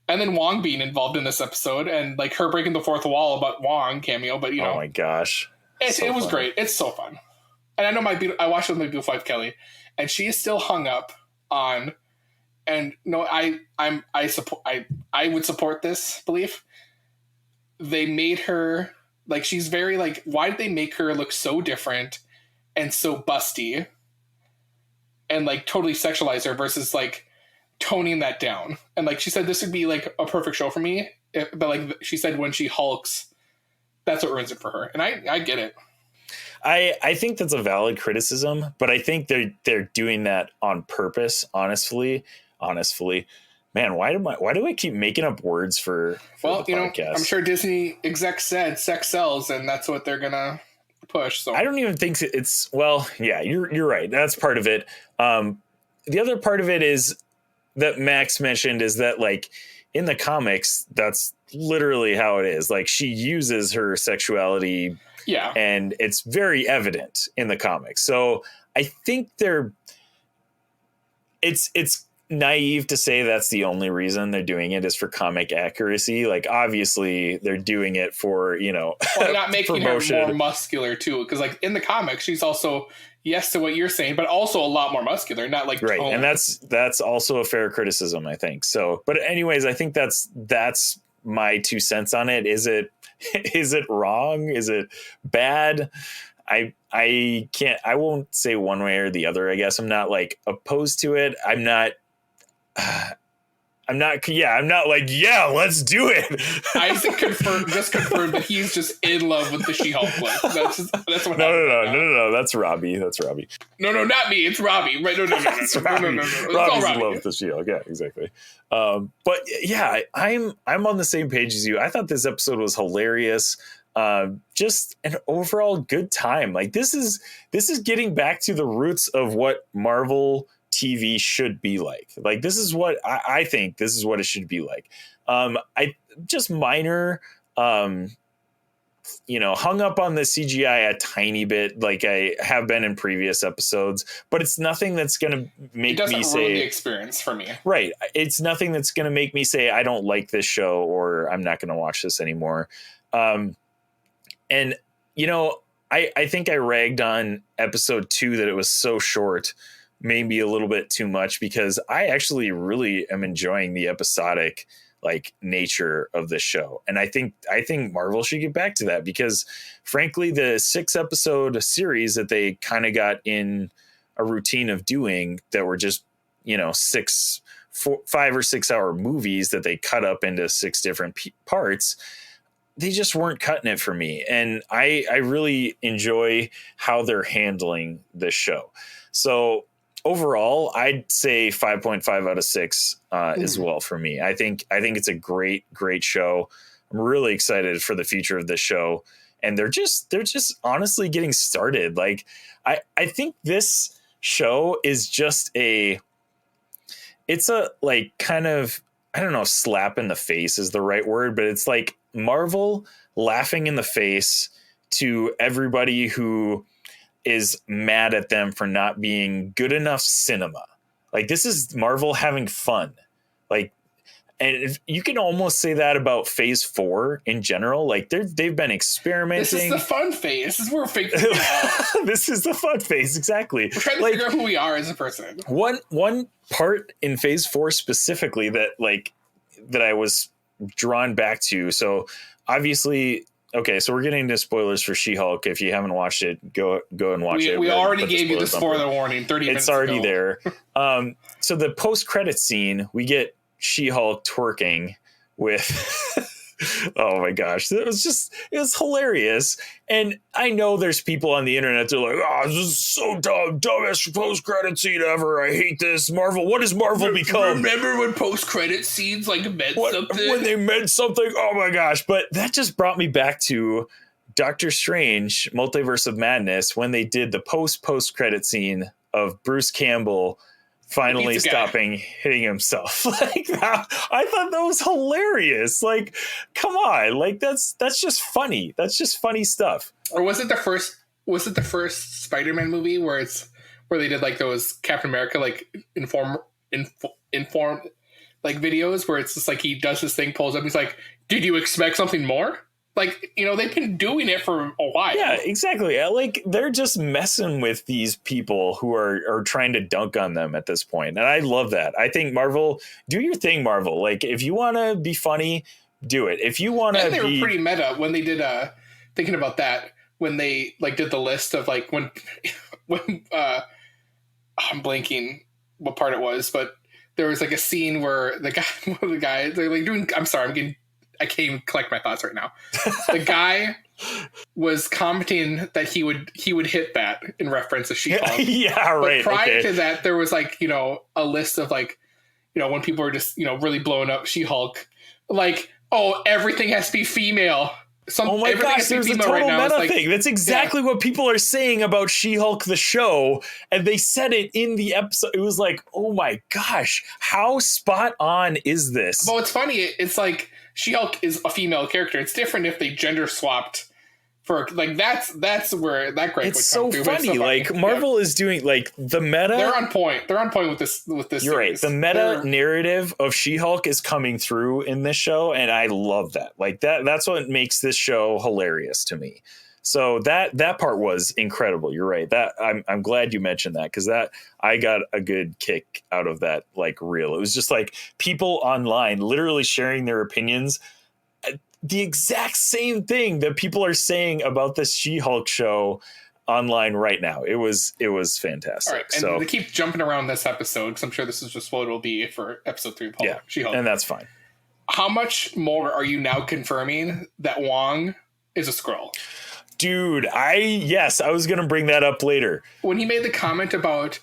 And then Wong being involved in this episode, and like her breaking the fourth wall about Wong cameo, but you know. Oh my gosh. It was great. It's so fun. And I know I watched it with my beautiful wife Kelly, and she is still hung up on. And no, I would support this belief. They made her like she's very like. Why did they make her look so different and so busty, and like totally sexualize her versus like toning that down? And like she said, this would be like a perfect show for me. But like she said, when she hulks, that's what ruins it for her. And I get it. I think that's a valid criticism, but I think they're doing that on purpose. Honestly, man, why do I keep making up words for the podcast? I'm sure Disney execs said sex sells, and that's what they're gonna push. So I don't even think it's you're right. That's part of it. The other part of it is that Max mentioned is that like in the comics, that's literally how it is. Like she uses her sexuality. Yeah. And it's very evident in the comics. So I think it's naive to say that's the only reason they're doing it is for comic accuracy. Like obviously they're doing it for, not making her more muscular too. Cause like in the comics, she's also yes to what you're saying, but also a lot more muscular, not like right. toned. And that's also a fair criticism, I think. So, but anyways, I think that's my 2 cents on it. Is it wrong? Is it bad? I won't say one way or the other. I guess I'm not like opposed to it. I'm not like, let's do it. Isaac confirmed that he's just in love with the She-Hulk look. That's what No. That's Robbie. No, not me. It's Robbie. Right? No. Robbie's in love with the She-Hulk. Yeah, exactly. But yeah, I'm on the same page as you. I thought this episode was hilarious. Just an overall good time. Like this is getting back to the roots of what Marvel TV should be like. Like this is what I think this is what it should be like. I just minor hung up on the CGI a tiny bit like I have been in previous episodes, but it's nothing that's going to make me say ruin the experience for me. Right. It's nothing that's going to make me say I don't like this show or I'm not going to watch this anymore. And I think I ragged on episode 2 that it was so short, maybe a little bit too much, because I actually really am enjoying the episodic like nature of this show. And I think Marvel should get back to that because frankly, the 6 episode series that they kind of got in a routine of doing that were just, 5 or 6 hour movies that they cut up into 6 different parts. They just weren't cutting it for me. And I really enjoy how they're handling this show. So overall, I'd say 5.5 out of 6 as well for me. I think it's a great show. I'm really excited for the future of this show. And they're just honestly getting started. Like I think this show is just it's a like kind of, I don't know, slap in the face is the right word, but it's like Marvel laughing in the face to everybody who is mad at them for not being good enough cinema. Like this is Marvel having fun. Like, and you can almost say that about phase 4 in general. Like they've been experimenting. This is the fun phase. This is where we're figuring This is the fun phase. Exactly. We're trying to figure out who we are as a person. One part in phase 4 specifically that I was drawn back to. So obviously, okay, so we're getting into spoilers for She-Hulk. If you haven't watched it, go and watch it. We already gave you the spoiler warning 30 minutes ago. It's already ago. there. So the post-credit scene, we get She-Hulk twerking with oh my gosh, it was hilarious. And I know there's people on the internet that are like, oh, this is so dumb, dumbest post-credit scene ever, I hate this. Marvel, what has Marvel become? Remember when post-credit scenes like meant something? When they meant something, oh my gosh. But that just brought me back to Doctor Strange Multiverse of Madness, when they did the post-credit scene of Bruce Campbell finally stopping hitting himself. Like that, I thought that was hilarious. Like, come on, like that's just funny. That's just funny stuff. Or was it the first Spider-Man movie where they did like those Captain America like inform like videos where it's just like he does this thing, pulls up, he's like, did you expect something more? Like, you know, they've been doing it for a while. Yeah, exactly. Like, they're just messing with these people who are trying to dunk on them at this point. And I love that. I think Marvel, do your thing, Marvel. Like, if you want to be funny, do it. If you want to And they were pretty meta when they did, thinking about that, when they, like, did the list of, like, when I'm blanking what part it was, but there was, like, a scene where one of the guys, they're, like, doing, I'm sorry, I can't even collect my thoughts right now. The guy was commenting that he would hit that in reference to She-Hulk. Yeah, right. But prior to that, there was like, you know, a list of like, you know, when people were just, you know, really blowing up She-Hulk, like, oh, everything has to be female. Oh my gosh, there's a total meta thing. That's exactly what people are saying about She-Hulk the show, and they said it in the episode. It was like, oh my gosh, how spot on is this? Well, it's funny. It's like She-Hulk is a female character. It's different if they gender swapped for like that's where that gripe it's would come through. Funny. It's so funny. Like Marvel is doing like the meta. They're on point. They're on point with this. You're series. Right. The meta narrative of She-Hulk is coming through in this show, and I love that. Like that's what makes this show hilarious to me. So that part was incredible. You're right. That I'm glad you mentioned that, because that I got a good kick out of that. Like reel. It was just like people online literally sharing their opinions. The exact same thing that people are saying about this She-Hulk show online right now. It was fantastic. All right, and so they keep jumping around this episode because I'm sure this is just what it'll be for episode 3 of She-Hulk. And that's fine. How much more are you now confirming that Wong is a Skrull? Dude, I was going to bring that up later. When he made the comment about,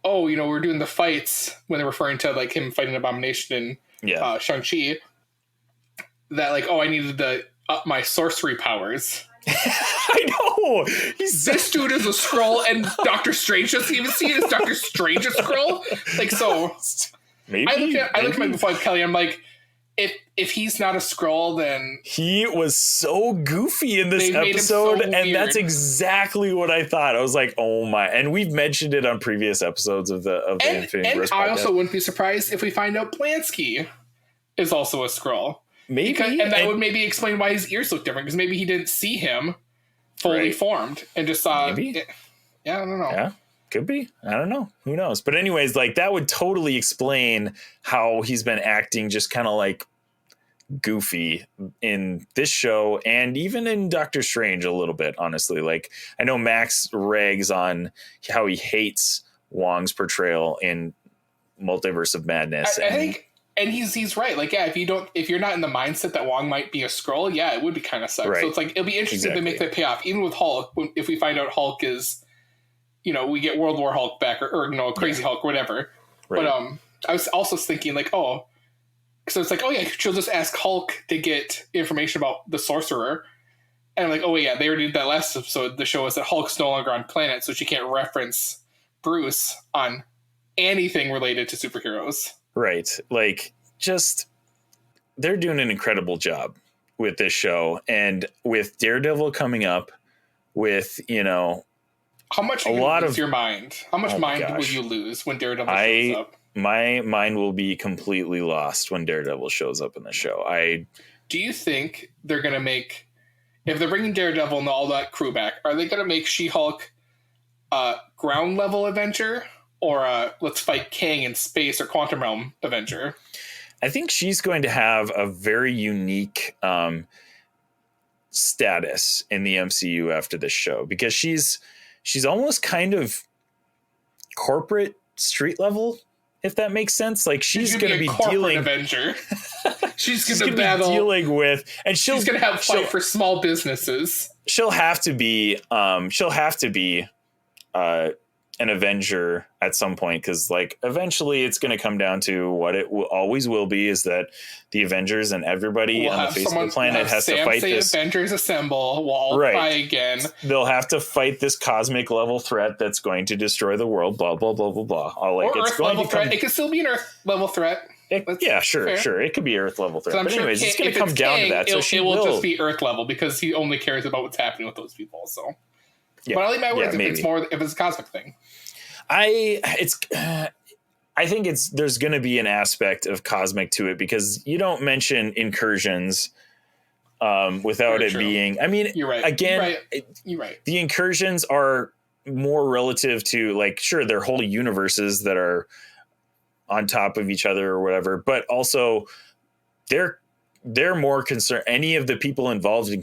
oh, you know, we're doing the fights, when they're referring to like him fighting Abomination and Shang-Chi, that like, oh, I needed to up my sorcery powers. I know. This dude is a Skrull, and Doctor Strange doesn't even see it as Doctor Strange a Skrull. Like, so maybe I looked at my before Kelly. I'm like, if he's not a Skrull, then he was so goofy in this episode, so and that's exactly what I thought. I was like, oh my! And we've mentioned it on previous episodes of the Infinity Wars podcast. I also wouldn't be surprised if we find out Blansky is also a Skrull. Maybe. And that would maybe explain why his ears look different, because maybe he didn't see him fully formed and just saw. Maybe. Yeah, I don't know. Yeah, could be. I don't know. Who knows? But anyways, like that would totally explain how he's been acting just kind of like goofy in this show and even in Doctor Strange a little bit, honestly. Like I know Max rags on how he hates Wong's portrayal in Multiverse of Madness. I think. And he's right. Like, yeah, if you're not in the mindset that Wong might be a Skrull, yeah, it would be kind of sucks. Right. So it's like, it'll be interesting to make that pay off. Even with Hulk, if we find out Hulk is, you know, we get World War Hulk back or you know, Crazy Hulk, whatever. Right. But I was also thinking like, oh, so it's like, oh yeah, she'll just ask Hulk to get information about the Sorcerer. And I'm like, oh yeah, they already did that last episode. The show is that Hulk's no longer on planet, so she can't reference Bruce on anything related to superheroes. Right. Like, just, they're doing an incredible job with this show. And with Daredevil coming up, with, you know, how much will you lose your mind? How much mind will you lose when Daredevil shows up? My mind will be completely lost when Daredevil shows up in the show. Do you think they're going to make, if they're bringing Daredevil and all that crew back, are they going to make She-Hulk a ground level adventure? Or let's fight Kang in space or Quantum Realm Avenger? I think she's going to have a very unique status in the MCU after this show, because she's almost kind of corporate street level if that makes sense. Like she's going to be corporate dealing Avenger. She's going to be battle, dealing with, and she's going to have fight for small businesses. She'll have to be an Avenger at some point, because like eventually it's going to come down to what it always will be, is that the Avengers and everybody on the face of the planet has to fight this. Avengers assemble. We'll all try again. They'll have to fight this cosmic level threat that's going to destroy the world. Blah blah blah blah blah. Or Earth level threat. It could still be an Earth level threat. Sure. It could be Earth level threat. But anyways, it's going to come down to that. So it will just be Earth level, because he only cares about what's happening with those people. So, but I'll leave my words if it's a cosmic thing. I think there's going to be an aspect of cosmic to it, because you don't mention incursions without it being. I mean, you're right. Again, you're right. The incursions are more relative to, like, sure, they're whole universes that are on top of each other or whatever, but also they're more concerned. Any of the people involved in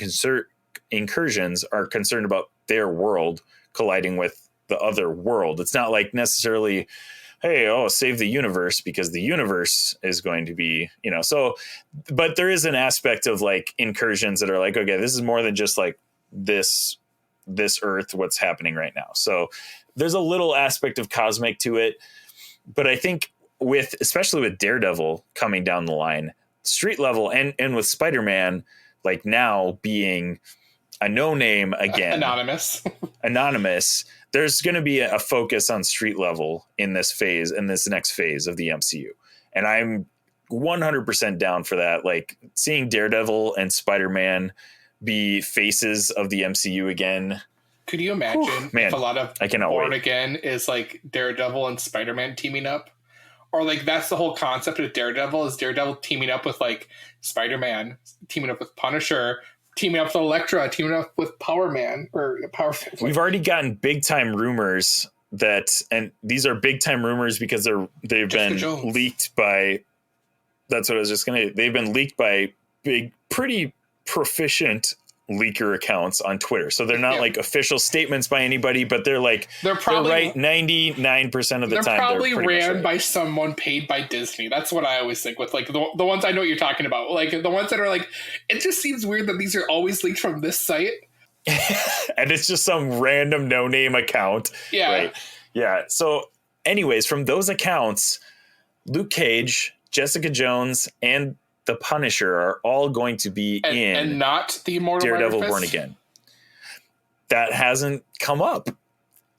incursions are concerned about their world colliding with the other world. It's not like necessarily, hey, save the universe, because the universe is going to be, so, but there is an aspect of like incursions that are like, okay, this is more than just like this Earth, what's happening right now. So there's a little aspect of cosmic to it, but I think especially with Daredevil coming down the line, street level, and with Spider-Man, like now being a no name again, anonymous, there's going to be a focus on street level in this next phase of the MCU. And I'm 100% down for that. Like seeing Daredevil and Spider-Man be faces of the MCU again. Could you imagine if a lot of Born Again is like Daredevil and Spider-Man teaming up? Or like that's the whole concept of Daredevil, is Daredevil teaming up with like Spider-Man, teaming up with Punisher, teaming up with Elektra, teaming up with Power Man or Power. We've already gotten big time rumors and these are big time rumors because they've been leaked by. That's what I was just gonna. They've been leaked by pretty proficient leaker accounts on Twitter. So they're not like official statements by anybody, but they're probably right 99% of the time. They're probably ran by someone paid by Disney. That's what I always think with like the ones I know what you're talking about. Like the ones that are like, it just seems weird that these are always leaked from this site. And it's just some random no-name account. Yeah. Right. Yeah. So anyways, from those accounts, Luke Cage, Jessica Jones, and the Punisher are all going to be and not the Immortal Daredevil Born Again. That hasn't come up,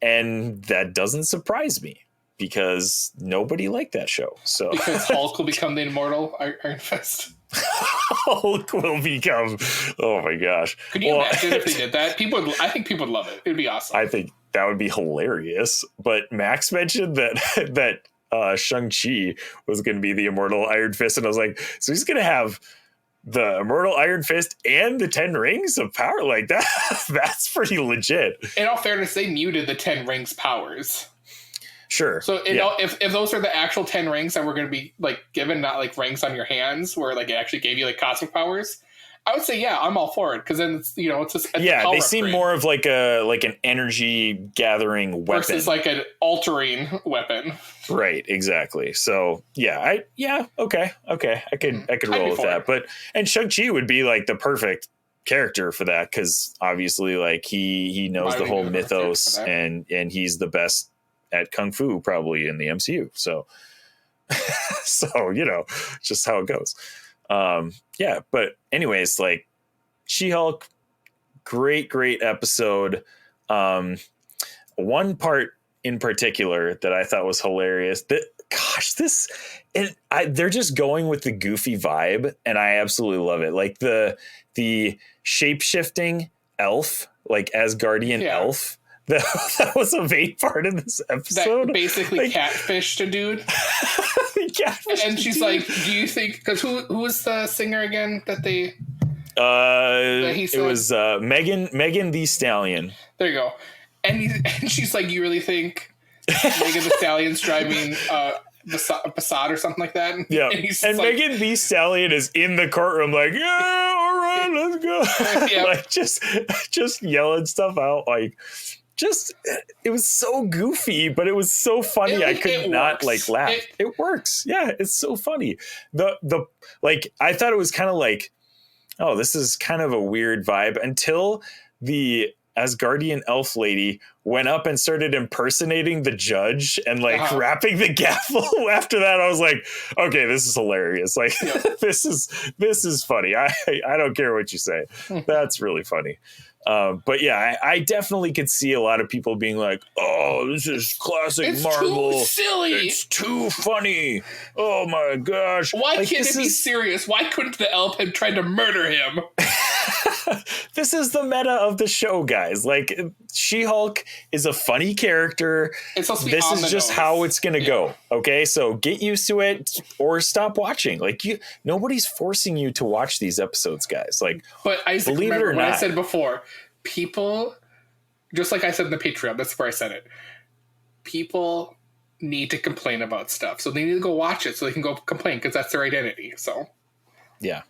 and that doesn't surprise me because nobody liked that show. So because Hulk will become the Immortal Iron Fist. Hulk will become. Oh my gosh! Could you imagine if they did that? I think people would love it. It'd be awesome. I think that would be hilarious. But Max mentioned that Shang-Chi was going to be the Immortal Iron Fist, and I was like, so he's going to have the Immortal Iron Fist and the 10 Rings of Power? Like that? That's pretty legit. In all fairness, they muted the 10 Rings powers. Sure. So if those are the actual 10 rings that were going to be like given, not like rings on your hands, where like it actually gave you like cosmic powers, I would say I'm all for it, because then it's it's just they seem more of like an energy gathering weapon versus like an altering weapon. Right, exactly. So okay, I could roll with that. But Shang-Chi would be like the perfect character for that, because obviously like he knows the whole mythos and he's the best at kung fu probably in the MCU. So just how it goes. But anyways, like She-Hulk, great episode. One part in particular that I thought was hilarious, they're just going with the goofy vibe, and I absolutely love it. Like the shape-shifting elf, like Asgardian elf. That was a main part of this episode. That basically catfished a dude. And she's like, do you think, because who was the singer again that they it was Megan Thee Stallion. There you go. And she's like, you really think Megan Thee Stallion's driving Passat or something like that? Yeah. And Megan Thee Stallion is in the courtroom like, yeah, all right, let's go. Yeah. Like just yelling stuff out, like just it was so goofy, but it was so funny. I could not like laugh. It works. Yeah, it's so funny. The like I thought it was kind of like, oh, this is kind of a weird vibe until the Asgardian elf lady went up and started impersonating the judge and like rapping the gavel. After that, I was like, okay, this is hilarious. Like this is funny. I don't care what you say. That's really funny. But yeah, I definitely could see a lot of people being like, oh, this is classic Marvel. Too silly. It's too funny. Oh my gosh. Why can't it be serious? Why couldn't the elf have tried to murder him? This is the meta of the show, guys. Like, She-Hulk is a funny character. It's supposed to be this on is the just nose. how it's going to go. Okay, so get used to it or stop watching. Like, nobody's forcing you to watch these episodes, guys. Like, but Isaac, believe remember it or what not, I said before. People, just like I said in the Patreon, that's where I said it. People need to complain about stuff, so they need to go watch it so they can go complain because that's their identity. So, yeah,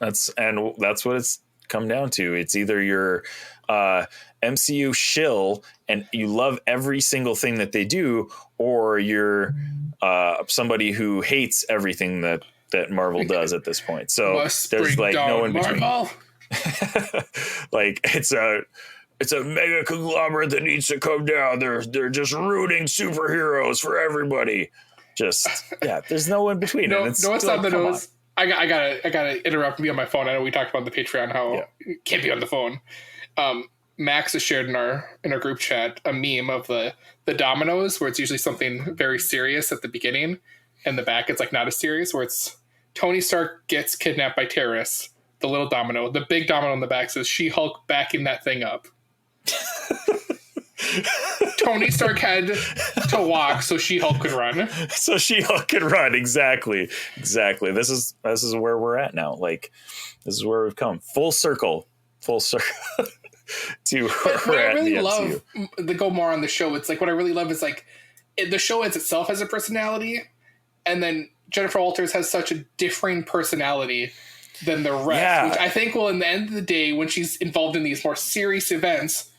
that's what it's come down to. It's either you're MCU shill and you love every single thing that they do, or you're somebody who hates everything that Marvel does at this point. So there's like no in between. Like it's a mega conglomerate that needs to come down. They're just rooting superheroes for everybody. Just there's no in between. No, it's it's like, not the nose. I gotta interrupt and be on my phone. I know we talked about the Patreon how it can't be on the phone. Max has shared in our group chat a meme of the dominoes where it's usually something very serious at the beginning, and the back it's like not as serious, where it's Tony Stark gets kidnapped by terrorists. The little domino, the big domino on the back says She-Hulk backing that thing up. Tony Stark had to walk so She-Hulk could run. So She-Hulk could run. Exactly. This is where we're at now. Like, this is where we've come full circle to where we're at. I really love to go more on the show. It's like what I really love is like the show as itself has a personality, and then Jennifer Walters has such a differing personality than the rest, which I think will, in the end of the day, when she's involved in these more serious events,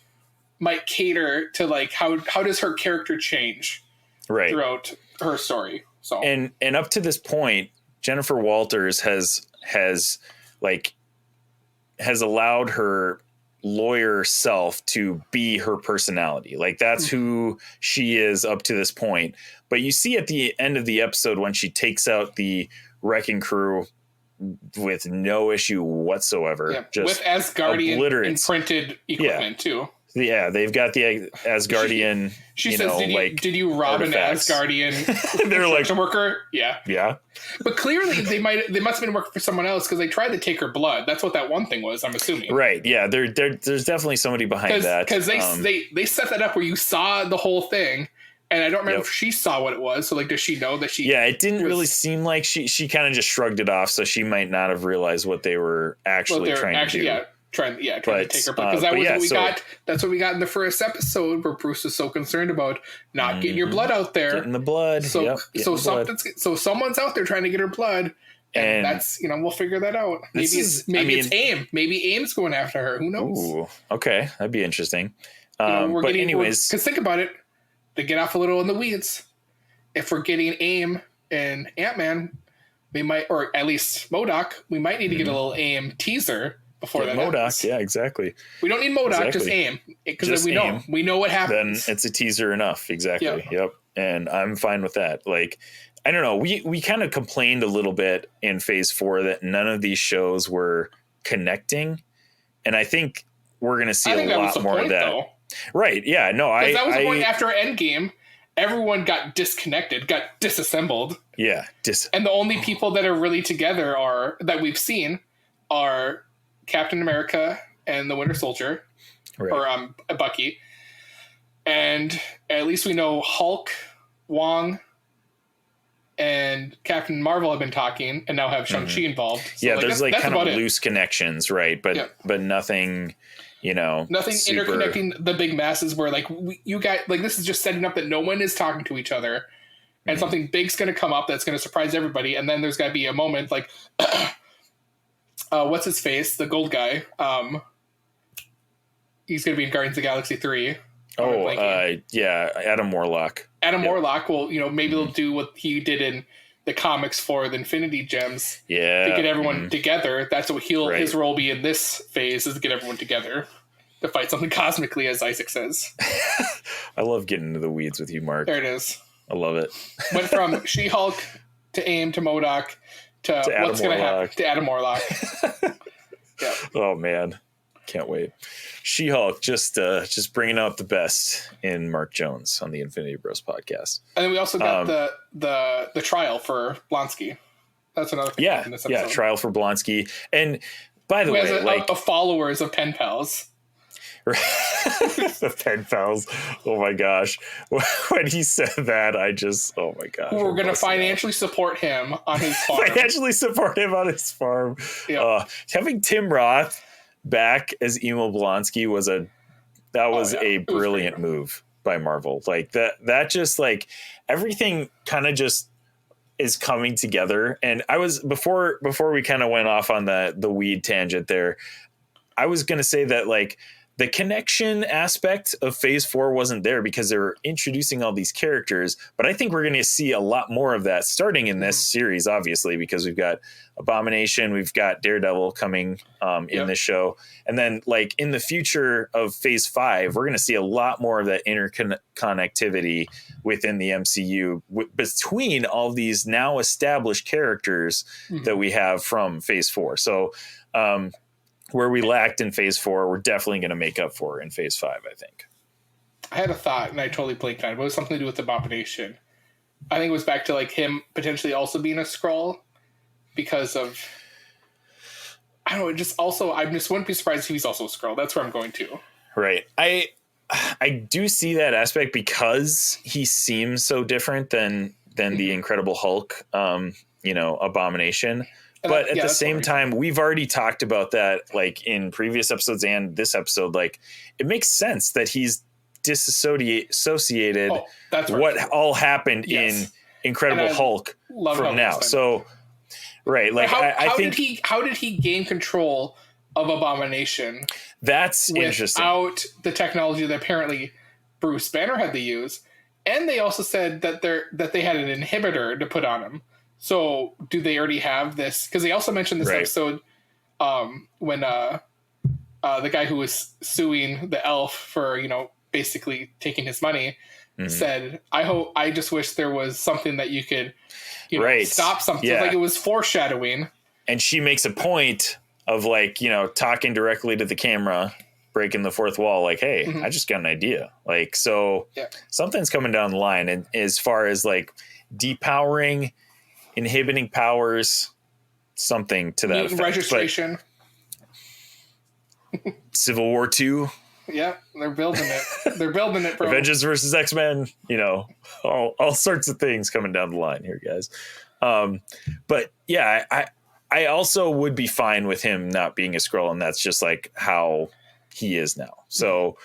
might cater to like how does her character change throughout her story. So and up to this point, Jennifer Walters has allowed her lawyer self to be her personality. Like that's who she is up to this point. But you see at the end of the episode when she takes out the wrecking crew with no issue whatsoever, just with Asgardian imprinted equipment too. Yeah, they've got the Asgardian. She says, "Did you rob artifacts. An Asgardian They're like worker?" Yeah. But clearly, they must have been working for someone else because they tried to take her blood. That's what that one thing was. I'm assuming. Right. Yeah. There's definitely somebody behind that because they set that up where you saw the whole thing. And I don't remember if she saw what it was. So, like, does she know that she... Yeah, it didn't really seem like she kind of just shrugged it off. So she might not have realized what they were actually trying to do. Trying to take her blood. Because that was what we got. That's what we got in the first episode where Bruce was so concerned about not getting your blood out there. Getting the blood. So someone's out there trying to get her blood. And that's, we'll figure that out. Maybe it's AIM. Maybe AIM's going after her. Who knows? Ooh, okay. That'd be interesting. Because think about it. To get off a little in the weeds, if we're getting AIM and Ant-Man, we might, or at least MODOK, we might need to get a little AIM teaser before that MODOK happens. Yeah, exactly. We don't need MODOK, just AIM. Because then we know what happens. Then it's a teaser enough. Exactly. Yep. And I'm fine with that. Like, I don't know. We kind of complained a little bit in Phase 4 that none of these shows were connecting. And I think we're going to see a lot more of that. Though. Right. Yeah. No, that was the point after Endgame. Everyone got disconnected, got disassembled. Yeah. And the only people that are really together that we've seen are Captain America and the Winter Soldier, or Bucky. And at least we know Hulk, Wong, and Captain Marvel have been talking, and now have Shang-Chi involved. So there's that's kind of loose connections, right? But nothing. Nothing interconnecting the big masses where you guys this is just setting up that no one is talking to each other and something big's going to come up that's going to surprise everybody. And then there's got to be a moment like, what's his face? The gold guy. he's going to be in Guardians of the Galaxy 3. Yeah, Adam Warlock. Warlock will, maybe they'll do what he did in the comics for the Infinity Gems. Yeah. To get everyone together. That's what his role will be in this phase, is to get everyone together to fight something cosmically, as Isaac says. I love getting into the weeds with you, Mark. There it is. I love it. Went from She-Hulk to AIM to MODOK to what's going to happen to Adam Warlock. Yeah. Oh, man. Can't wait. She-Hulk just bringing out the best in Mark Jones on the Infinity Bros podcast. And then we also got the trial for Blonsky. That's another thing in this episode. Yeah, trial for Blonsky. And by the way, a followers of Pen Pals. The Pen Pals. Oh my gosh. When he said that, oh my gosh. We're going to financially support him on his farm. Yeah. Having Tim Roth back as Emo Blonsky was a brilliant move by Marvel. Like that just like everything kind of just is coming together. And I was before we kind of went off on the weed tangent there, I was going to say that like the connection aspect of Phase 4 wasn't there because they're introducing all these characters, but I think we're going to see a lot more of that starting in this series, obviously, because we've got Abomination, we've got Daredevil coming in this show. And then like in the future of Phase 5, we're going to see a lot more of that interconnectivity within the MCU between all these now established characters that we have from Phase 4. So, where we lacked in Phase 4, we're definitely going to make up for in Phase 5, I think. I had a thought, and I totally blanked on it. It was something to do with Abomination. I think it was back to like him potentially also being a Skrull because of... I don't know, I just wouldn't be surprised if he's also a Skrull. That's where I'm going to. Right. I do see that aspect because he seems so different than the Incredible Hulk, Abomination. But at the same time, we've already talked about that, like in previous episodes and this episode. Like, it makes sense that he's disassociated what all happened in Incredible Hulk from now. So, right, like I think how did he gain control of Abomination? That's interesting. Without the technology that apparently Bruce Banner had to use, and they also said that they had an inhibitor to put on him. So do they already have this? Because they also mentioned this episode when the guy who was suing the elf for, basically taking his money said, I just wish there was something that you could, stop something. Yeah. Like it was foreshadowing. And she makes a point of like, talking directly to the camera, breaking the fourth wall. Like, hey, I just got an idea. Like, so something's coming down the line. And as far as like depowering, inhibiting powers, something to that effect. Registration. Civil War II. Yeah, they're building it. Bro. Avengers versus X-Men. All sorts of things coming down the line here, guys. But yeah, I also would be fine with him not being a Skrull, and that's just like how he is now. So,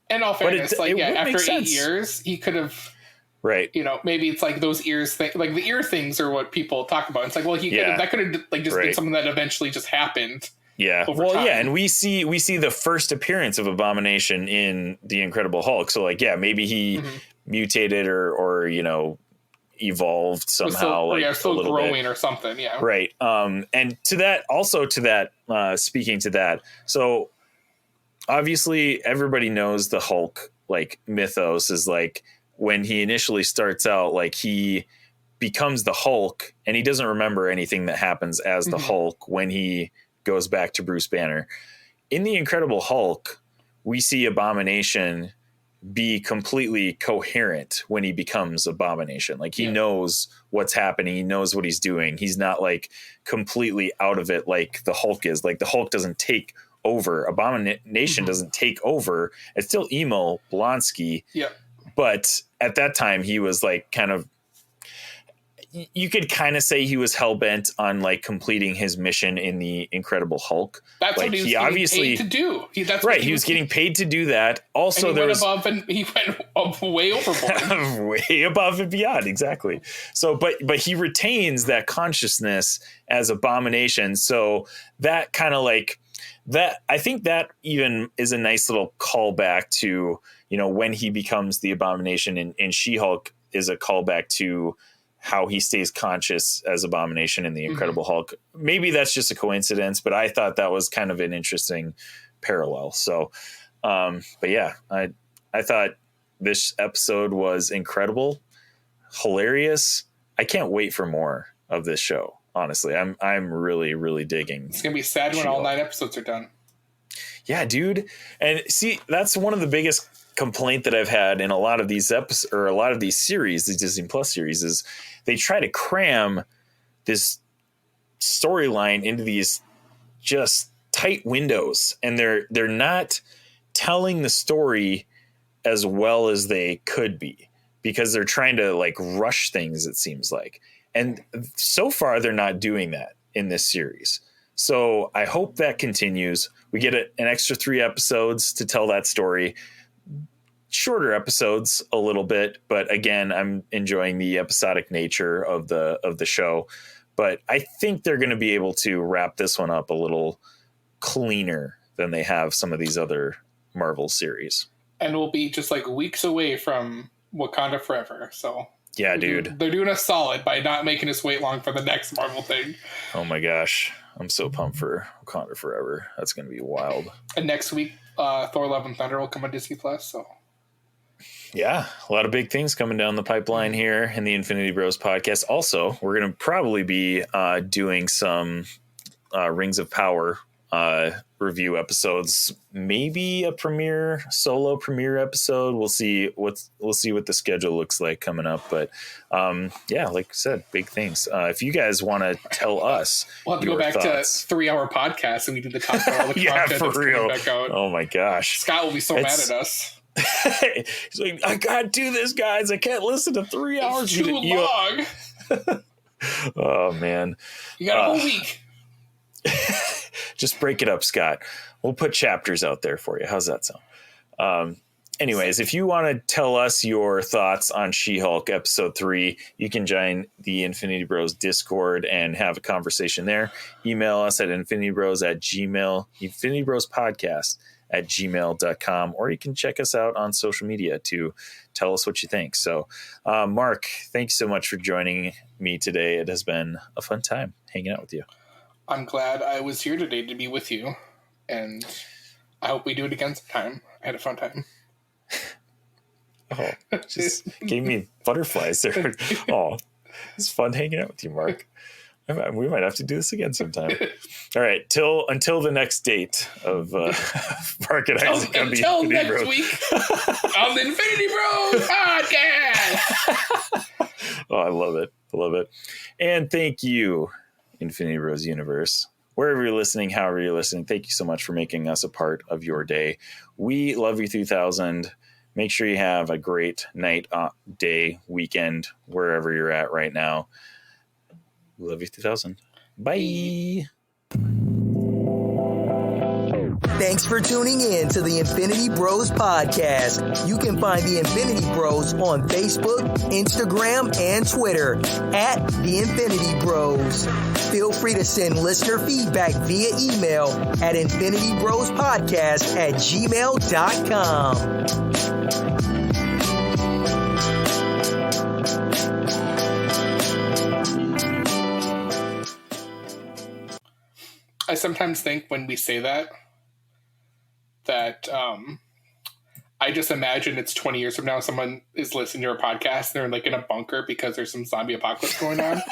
in all fairness, after 8 years, he could have. Right. Maybe it's like those ears like the ear things are what people talk about. It's like, well, that could have like just been something that eventually just happened. Yeah. Well, time. Yeah. And we see the first appearance of Abomination in the Incredible Hulk. So like, yeah, maybe he mutated or evolved somehow. Still growing or something. Yeah. Right. And speaking to that. So obviously everybody knows the Hulk like mythos is like, when he initially starts out, like he becomes the Hulk and he doesn't remember anything that happens as the Hulk when he goes back to Bruce Banner. In the Incredible Hulk, we see Abomination be completely coherent when he becomes Abomination. Like he knows what's happening. He knows what he's doing. He's not like completely out of it like the Hulk is. Like the Hulk doesn't take over. Abomination doesn't take over. It's still Emo Blonsky. Yeah. But at that time, he was like kind of, you could kind of say he was hell bent on like completing his mission in the Incredible Hulk. That's like, what he was getting paid to do. He was getting paid to do that. Also, he went way overboard, way above and beyond. Exactly. So, but he retains that consciousness as Abomination. So that kind of like That I think that even is a nice little callback to, when he becomes the Abomination in She-Hulk is a callback to how he stays conscious as Abomination in the Incredible Hulk. Maybe that's just a coincidence, but I thought that was kind of an interesting parallel. So, but yeah, I thought this episode was incredible, hilarious. I can't wait for more of this show. Honestly, I'm really, really digging. It's gonna be sad when all 9 episodes are done. Yeah, dude. And see, that's one of the biggest complaint that I've had in a lot of these episodes or a lot of these series, the Disney Plus series, is they try to cram this storyline into these just tight windows, and they're not telling the story as well as they could be because they're trying to like rush things, it seems like. And so far they're not doing that in this series. So I hope that continues. We get an extra 3 episodes to tell that story. Shorter episodes a little bit, but again, I'm enjoying the episodic nature of the show. But I think they're going to be able to wrap this one up a little cleaner than they have some of these other Marvel series. And we'll be just like weeks away from Wakanda Forever. So yeah, dude, they're doing us solid by not making us wait long for the next Marvel thing. Oh my gosh, I'm so pumped for Wakanda Forever. That's going to be wild. And next week, Thor: Love and Thunder will come on Disney Plus. So yeah, a lot of big things coming down the pipeline here in the Infinity Bros podcast. Also, we're going to probably be doing some Rings of Power review episodes, maybe a solo premiere episode. We'll see what the schedule looks like coming up. But yeah, like I said, big things. If you guys want to tell us, we'll have to go back thoughts. to 3-hour podcast and we do the top of all the yeah, content for real. back out. Oh my gosh, Scott will be so mad at us. He's like, I can't do this, guys. I can't listen to 3 hours. It's too long. Oh man, you got a whole week. Just break it up, Scott. We'll put chapters out there for you. How's that sound? Anyways, if you want to tell us your thoughts on She-Hulk episode 3, you can join the Infinity Bros Discord and have a conversation there. Email us at infinitybros@gmail, infinitybrospodcast@gmail.com, or you can check us out on social media to tell us what you think. So, Mark, thanks so much for joining me today. It has been a fun time hanging out with you. I'm glad I was here today to be with you, and I hope we do it again sometime. I had a fun time. Oh, just gave me butterflies there. Oh, it's fun hanging out with you, Mark. We might have to do this again sometime. All right, until the next date of Mark and Isaac on the until Infinity next Bros. week on the Infinity Bros podcast. Oh, I love it. And thank you, Infinity Bros Universe. Wherever you're listening, however you're listening, thank you so much for making us a part of your day. We love you 3000. Make sure you have a great night, day, weekend, wherever you're at right now. We love you 3000. Bye. Thanks for tuning in to the Infinity Bros podcast. You can find the Infinity Bros on Facebook, Instagram, and Twitter at the Infinity Bros. Feel free to send listener feedback via email at infinitybrospodcast@gmail.com. I sometimes think when we say that I just imagine it's 20 years from now someone is listening to our podcast and they're like in a bunker because there's some zombie apocalypse going on.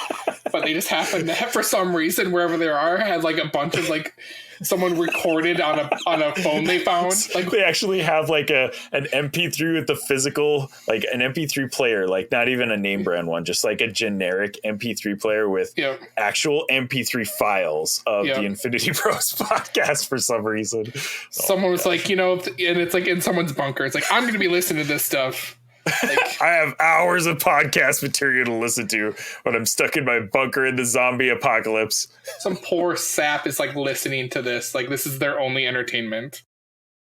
But they just happen to have, for some reason, wherever they are, have like a bunch of like someone recorded on a phone they found. Like they actually have like an MP3 with the physical, like an MP3 player, like not even a name brand one, just like a generic MP3 player with actual MP3 files of the Infinity Bros podcast for some reason. Someone was like, and it's like in someone's bunker. It's like, I'm going to be listening to this stuff. Like, I have hours of podcast material to listen to when I'm stuck in my bunker in the zombie apocalypse. Some poor sap is like listening to this. Like, this is their only entertainment.